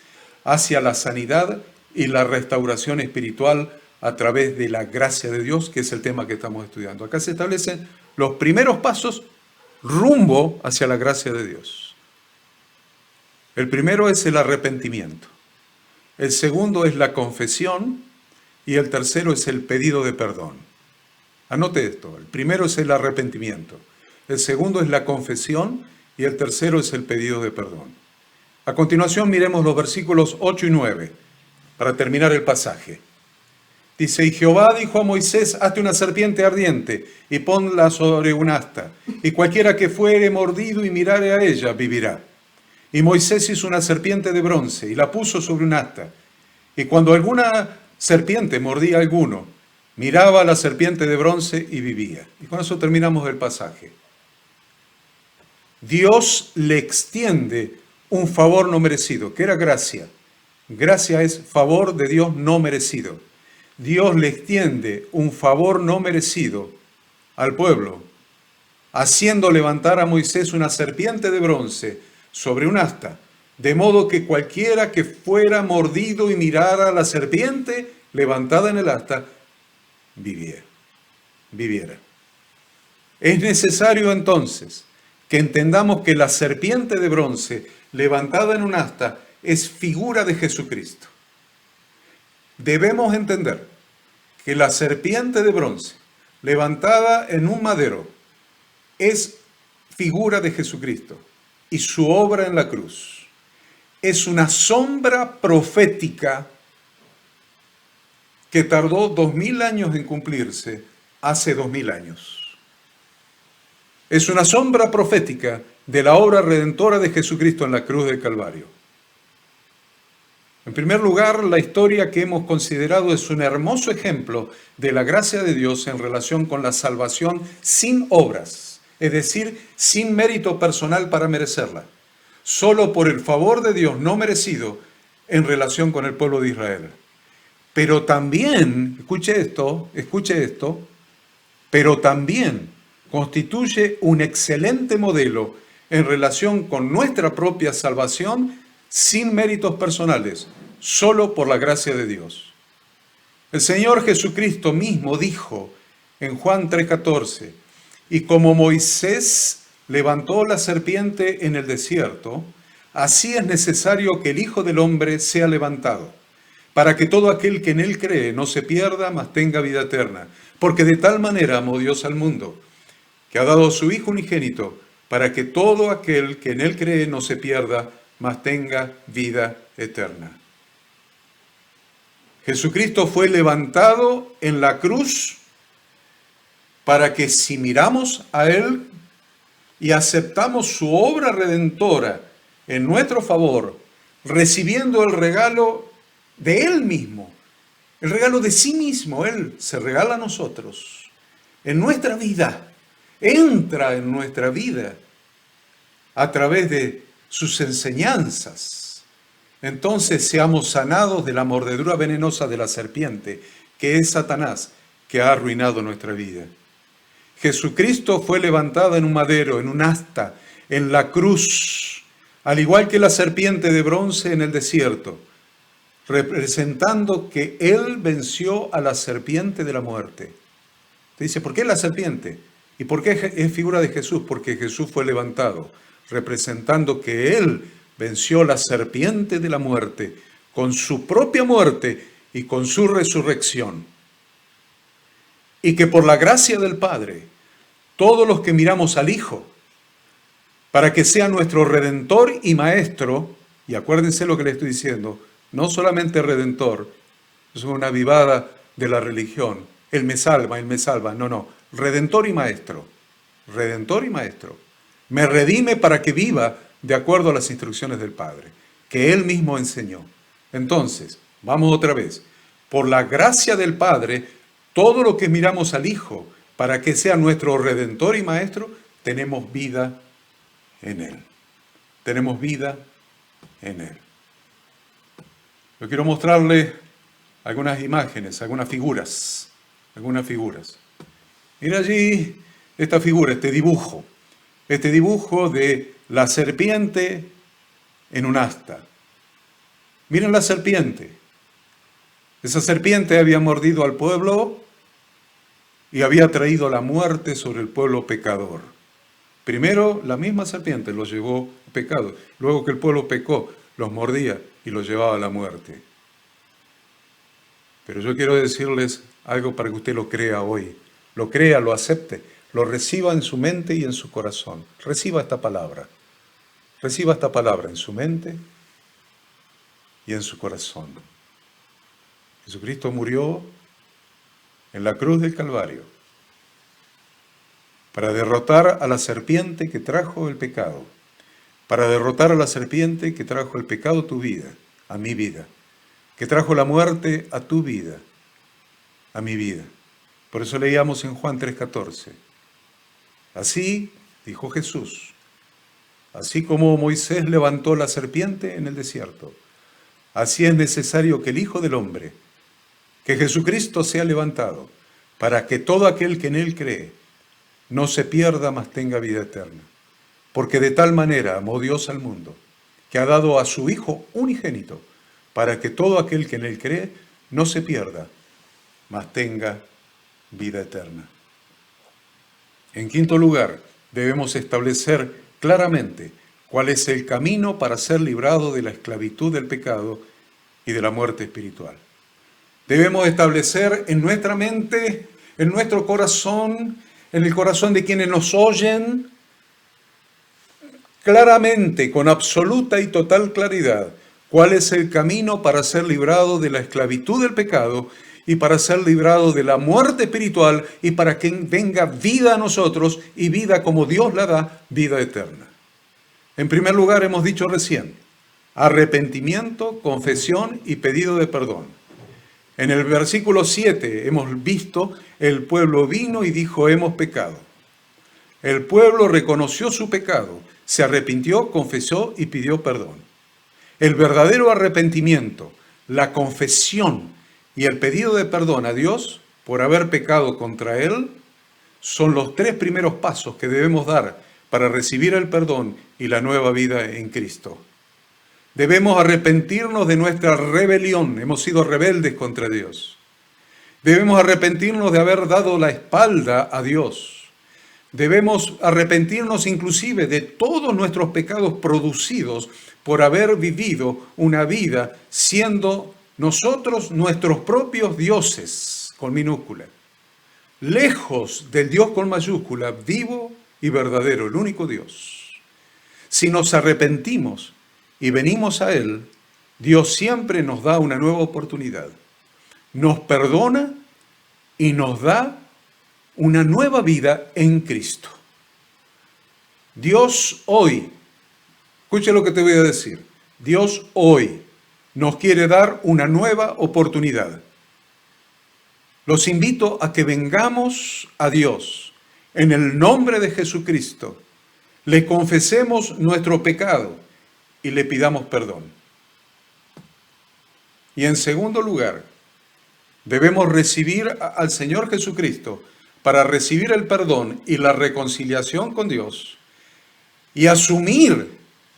hacia la sanidad y la restauración espiritual a través de la gracia de Dios, que es el tema que estamos estudiando. Acá se establecen los primeros pasos rumbo hacia la gracia de Dios. El primero es el arrepentimiento. El segundo es la confesión y el tercero es el pedido de perdón. Anote esto, el primero es el arrepentimiento, el segundo es la confesión y el tercero es el pedido de perdón. A continuación miremos los versículos 8 y 9 para terminar el pasaje. Dice: y Jehová dijo a Moisés: hazte una serpiente ardiente y ponla sobre un asta, y cualquiera que fuere mordido y mirare a ella vivirá. Y Moisés hizo una serpiente de bronce y la puso sobre un asta. Y cuando alguna serpiente mordía a alguno, miraba a la serpiente de bronce y vivía. Y con eso terminamos el pasaje. Dios le extiende un favor no merecido, que era gracia. Gracia es favor de Dios no merecido. Dios le extiende un favor no merecido al pueblo, haciendo levantar a Moisés una serpiente de bronce sobre un asta, de modo que cualquiera que fuera mordido y mirara a la serpiente levantada en el asta, viviera. Es necesario entonces que entendamos que la serpiente de bronce levantada en un asta es figura de Jesucristo. Debemos entender que la serpiente de bronce levantada en un madero es figura de Jesucristo y su obra en la cruz. Es una sombra profética que tardó 2000 años en cumplirse hace 2000 años. Es una sombra profética de la obra redentora de Jesucristo en la cruz del Calvario. En primer lugar, la historia que hemos considerado es un hermoso ejemplo de la gracia de Dios en relación con la salvación sin obras, es decir, sin mérito personal para merecerla, solo por el favor de Dios no merecido en relación con el pueblo de Israel. Pero también, escuche esto, pero también constituye un excelente modelo en relación con nuestra propia salvación sin méritos personales, solo por la gracia de Dios. El Señor Jesucristo mismo dijo en Juan 3:14, y como Moisés levantó la serpiente en el desierto, así es necesario que el Hijo del Hombre sea levantado, para que todo aquel que en él cree no se pierda, mas tenga vida eterna. Porque de tal manera amó Dios al mundo, que ha dado a su Hijo unigénito, para que todo aquel que en él cree no se pierda, mas tenga vida eterna. Jesucristo fue levantado en la cruz para que si miramos a Él y aceptamos su obra redentora en nuestro favor, recibiendo el regalo de Él mismo, el regalo de sí mismo, Él se regala a nosotros, en nuestra vida, entra en nuestra vida a través de sus enseñanzas. Entonces seamos sanados de la mordedura venenosa de la serpiente, que es Satanás, que ha arruinado nuestra vida. Jesucristo fue levantado en un madero, en un asta, en la cruz, al igual que la serpiente de bronce en el desierto, representando que Él venció a la serpiente de la muerte. Te dice, ¿por qué la serpiente? ¿Y por qué es figura de Jesús? Porque Jesús fue levantado, representando que Él venció la serpiente de la muerte con su propia muerte y con su resurrección. Y que por la gracia del Padre, todos los que miramos al Hijo, para que sea nuestro Redentor y Maestro, y acuérdense lo que le estoy diciendo, no solamente Redentor, es una vivada de la religión, Él me salva, no, Redentor y Maestro, me redime para que viva de acuerdo a las instrucciones del Padre, que Él mismo enseñó. Entonces, vamos otra vez, por la gracia del Padre, todo lo que miramos al Hijo, para que sea nuestro Redentor y Maestro, tenemos vida en Él. Tenemos vida en Él. Yo quiero mostrarle algunas imágenes, algunas figuras. Mira allí esta figura, este dibujo de la serpiente en un asta. Miren la serpiente. Esa serpiente había mordido al pueblo y había traído la muerte sobre el pueblo pecador. Primero, la misma serpiente los llevó al pecado. Luego que el pueblo pecó, los mordía y los llevaba a la muerte. Pero yo quiero decirles algo para que usted lo crea hoy. Lo crea, lo acepte, lo reciba en su mente y en su corazón. Reciba esta palabra. Reciba esta palabra en su mente y en su corazón. Jesucristo murió en la cruz del Calvario para derrotar a la serpiente que trajo el pecado, para derrotar a la serpiente que trajo el pecado a tu vida, a mi vida, que trajo la muerte a tu vida, a mi vida. Por eso leíamos en Juan 3:14. Así, dijo Jesús, así como Moisés levantó la serpiente en el desierto, así es necesario que el Hijo del Hombre, que Jesucristo sea levantado, para que todo aquel que en Él cree no se pierda, mas tenga vida eterna. Porque de tal manera amó Dios al mundo, que ha dado a su Hijo unigénito, para que todo aquel que en Él cree no se pierda, mas tenga vida eterna. En quinto lugar, debemos establecer claramente cuál es el camino para ser librado de la esclavitud del pecado y de la muerte espiritual. Debemos establecer en nuestra mente, en nuestro corazón, en el corazón de quienes nos oyen, claramente, con absoluta y total claridad, cuál es el camino para ser librado de la esclavitud del pecado y para ser librado de la muerte espiritual y para que venga vida a nosotros y vida como Dios la da, vida eterna. En primer lugar, hemos dicho recién, arrepentimiento, confesión y pedido de perdón. En el versículo 7 hemos visto, el pueblo vino y dijo, hemos pecado. El pueblo reconoció su pecado, se arrepintió, confesó y pidió perdón. El verdadero arrepentimiento, la confesión y el pedido de perdón a Dios por haber pecado contra Él son los tres primeros pasos que debemos dar para recibir el perdón y la nueva vida en Cristo. Debemos arrepentirnos de nuestra rebelión, hemos sido rebeldes contra Dios. Debemos arrepentirnos de haber dado la espalda a Dios. Debemos arrepentirnos inclusive de todos nuestros pecados producidos por haber vivido una vida siendo nosotros nuestros propios dioses, con minúscula. Lejos del Dios con mayúscula, vivo y verdadero, el único Dios. Si nos arrepentimos y venimos a Él, Dios siempre nos da una nueva oportunidad. Nos perdona y nos da una nueva vida en Cristo. Dios hoy, escuche lo que te voy a decir, Dios hoy nos quiere dar una nueva oportunidad. Los invito a que vengamos a Dios en el nombre de Jesucristo, le confesemos nuestro pecado y le pidamos perdón. Y en segundo lugar, debemos recibir al Señor Jesucristo para recibir el perdón y la reconciliación con Dios y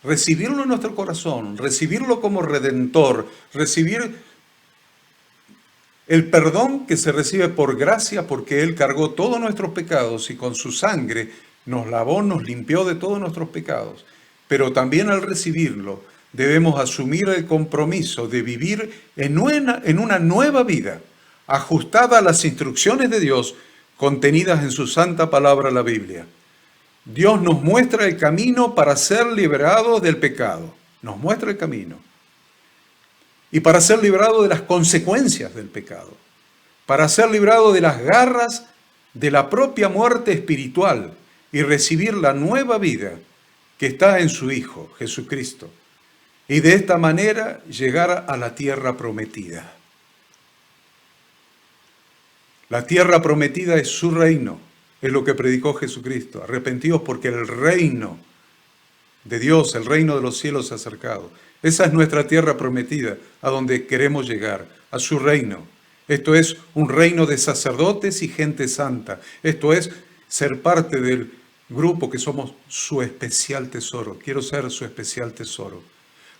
recibirlo en nuestro corazón, recibirlo como redentor, recibir el perdón que se recibe por gracia porque Él cargó todos nuestros pecados y con su sangre nos lavó, nos limpió de todos nuestros pecados. Pero también al recibirlo debemos asumir el compromiso de vivir en una nueva vida, ajustada a las instrucciones de Dios contenidas en su santa palabra, la Biblia. Dios nos muestra el camino para ser liberados del pecado. Nos muestra el camino. Y para ser librado de las consecuencias del pecado. Para ser librado de las garras de la propia muerte espiritual y recibir la nueva vida que está en su Hijo, Jesucristo. Y de esta manera llegar a la tierra prometida. La tierra prometida es su reino, es lo que predicó Jesucristo. Arrepentidos porque el reino de Dios, el reino de los cielos se ha acercado. Esa es nuestra tierra prometida, a donde queremos llegar, a su reino. Esto es un reino de sacerdotes y gente santa. Esto es ser parte del grupo que somos su especial tesoro. Quiero ser su especial tesoro.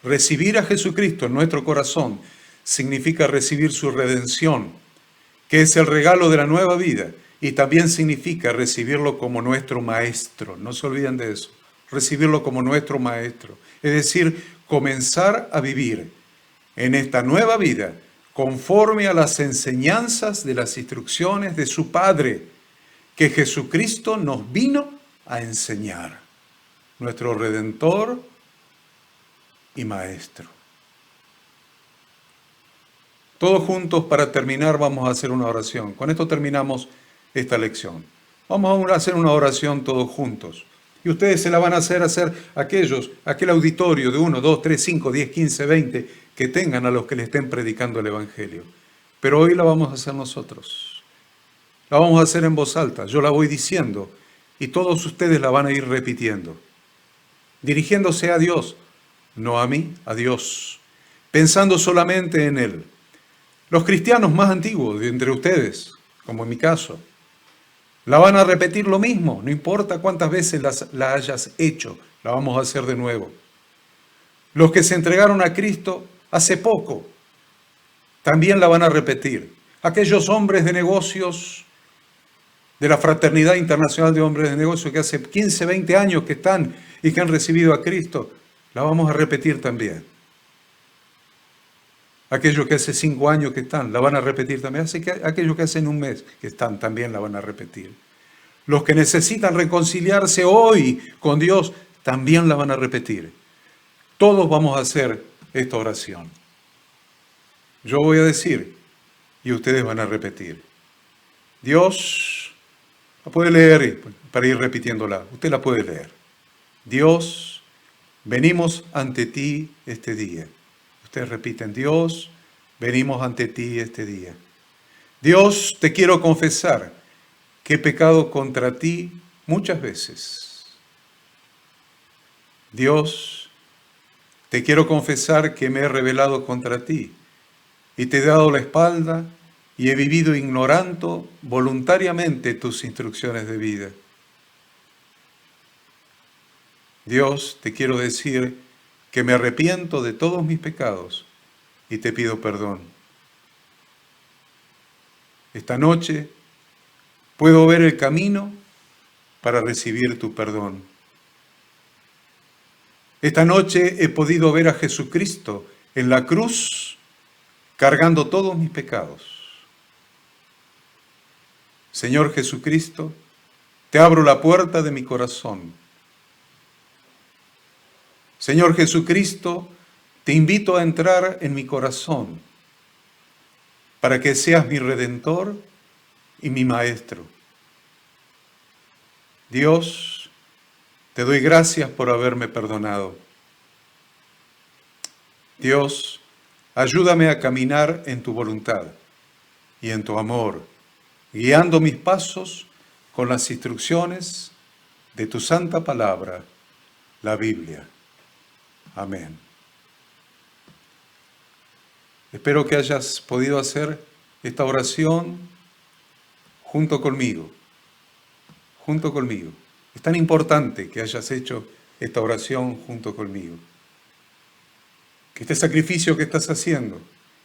Recibir a Jesucristo en nuestro corazón significa recibir su redención, que es el regalo de la nueva vida, y también significa recibirlo como nuestro maestro. No se olviden de eso. Recibirlo como nuestro maestro. Es decir, comenzar a vivir en esta nueva vida conforme a las enseñanzas de las instrucciones de su Padre, que Jesucristo nos vino a enseñar. Nuestro Redentor y Maestro. Todos juntos, para terminar, vamos a hacer una oración. Con esto terminamos esta lección. Vamos a hacer una oración todos juntos. Y ustedes se la van a hacer aquel auditorio de 1, 2, 3, 5, 10, 15, 20, que tengan a los que le estén predicando el Evangelio. Pero hoy la vamos a hacer nosotros. La vamos a hacer en voz alta. Yo la voy diciendo y todos ustedes la van a ir repitiendo. Dirigiéndose a Dios, no a mí, a Dios. Pensando solamente en Él. Los cristianos más antiguos de entre ustedes, como en mi caso, la van a repetir lo mismo, no importa cuántas veces la hayas hecho, la vamos a hacer de nuevo. Los que se entregaron a Cristo hace poco, también la van a repetir. Aquellos hombres de negocios, de la Fraternidad Internacional de Hombres de Negocios, que hace 15, 20 años que están y que han recibido a Cristo, la vamos a repetir también. Aquellos que hace 5 años que están, la van a repetir también. Aquellos que hacen un mes que están, también la van a repetir. Los que necesitan reconciliarse hoy con Dios, también la van a repetir. Todos vamos a hacer esta oración. Yo voy a decir, y ustedes van a repetir. Dios, la puede leer para ir repitiéndola, usted la puede leer. Dios, venimos ante ti este día. Ustedes repiten, Dios, venimos ante ti este día. Dios, te quiero confesar que he pecado contra ti muchas veces. Dios, te quiero confesar que me he rebelado contra ti y te he dado la espalda y he vivido ignorando voluntariamente tus instrucciones de vida. Dios, te quiero decir que me arrepiento de todos mis pecados y te pido perdón. Esta noche puedo ver el camino para recibir tu perdón. Esta noche he podido ver a Jesucristo en la cruz cargando todos mis pecados. Señor Jesucristo, te abro la puerta de mi corazón. Señor Jesucristo, te invito a entrar en mi corazón para que seas mi Redentor y mi Maestro. Dios, te doy gracias por haberme perdonado. Dios, ayúdame a caminar en tu voluntad y en tu amor, guiando mis pasos con las instrucciones de tu santa palabra, la Biblia. Amén. Espero que hayas podido hacer esta oración junto conmigo. Junto conmigo. Es tan importante que hayas hecho esta oración junto conmigo. Que este sacrificio que estás haciendo,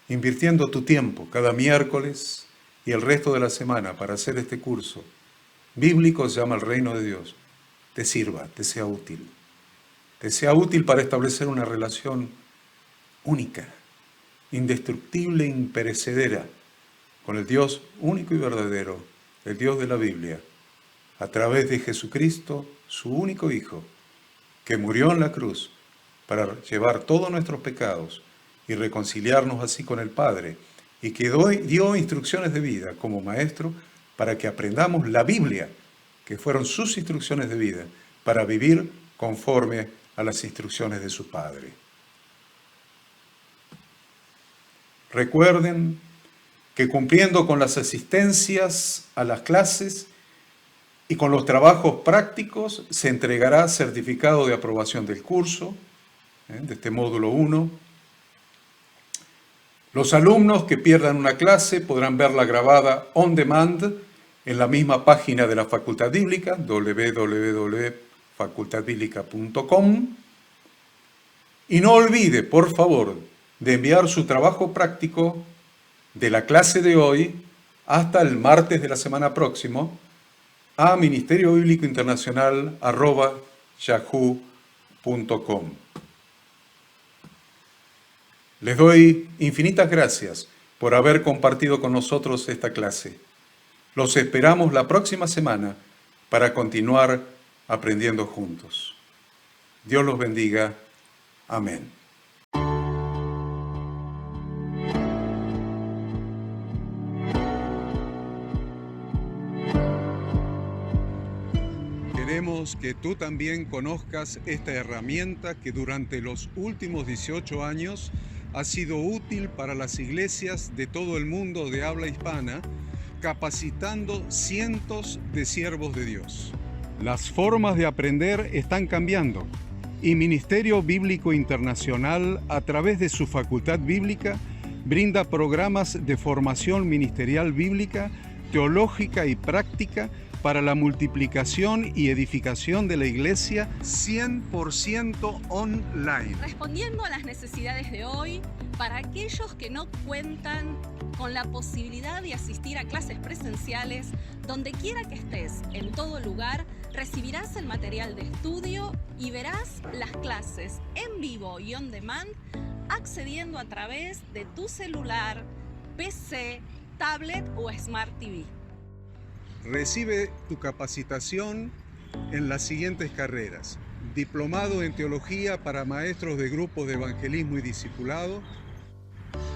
invirtiendo tu tiempo cada miércoles y el resto de la semana para hacer este curso bíblico, se llama el Reino de Dios, te sirva, te sea útil. Te sea útil para establecer una relación única, indestructible, imperecedera, con el Dios único y verdadero, el Dios de la Biblia, a través de Jesucristo, su único Hijo, que murió en la cruz para llevar todos nuestros pecados y reconciliarnos así con el Padre, y que dio instrucciones de vida como Maestro para que aprendamos la Biblia, que fueron sus instrucciones de vida, para vivir conforme a las instrucciones de su Padre. Recuerden que cumpliendo con las asistencias a las clases y con los trabajos prácticos se entregará certificado de aprobación del curso, de este módulo 1. Los alumnos que pierdan una clase podrán verla grabada on demand en la misma página de la Facultad Bíblica, www.facultadbiblica.com. Y no olvide, por favor, de enviar su trabajo práctico de la clase de hoy hasta el martes de la semana próxima a ministeriobiblicointernacional@yahoo.com. Les doy infinitas gracias por haber compartido con nosotros esta clase. Los esperamos la próxima semana para continuar aprendiendo juntos. Dios los bendiga. Amén. Queremos que tú también conozcas esta herramienta que durante los últimos 18 años ha sido útil para las iglesias de todo el mundo de habla hispana, capacitando cientos de siervos de Dios. Las formas de aprender están cambiando y Ministerio Bíblico Internacional, a través de su Facultad Bíblica, brinda programas de formación ministerial bíblica, teológica y práctica para la multiplicación y edificación de la iglesia 100% online. Respondiendo a las necesidades de hoy, para aquellos que no cuentan con la posibilidad de asistir a clases presenciales, donde quiera que estés, en todo lugar, recibirás el material de estudio y verás las clases en vivo y on demand, accediendo a través de tu celular, PC, tablet o Smart TV. Recibe tu capacitación en las siguientes carreras: diplomado en teología para maestros de grupos de evangelismo y discipulado,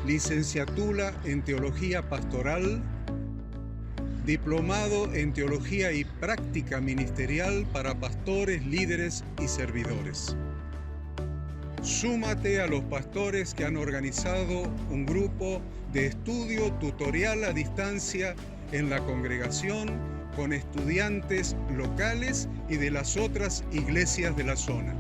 licenciatura en Teología Pastoral, diplomado en Teología y Práctica Ministerial para pastores, líderes y servidores. Súmate a los pastores que han organizado un grupo de estudio tutorial a distancia en la congregación con estudiantes locales y de las otras iglesias de la zona.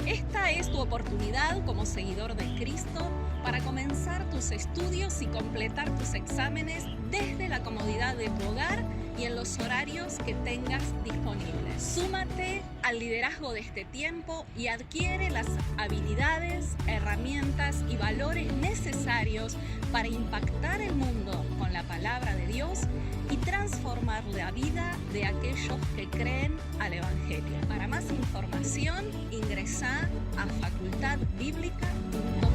Esta es tu oportunidad como seguidor de Cristo para comenzar tus estudios y completar tus exámenes desde la comodidad de tu hogar y en los horarios que tengas disponibles. Súmate al liderazgo de este tiempo y adquiere las habilidades, herramientas y valores necesarios para impactar el mundo con la palabra de Dios y transformar la vida de aquellos que creen al Evangelio. Para más información, ingresá a facultadbiblica.com.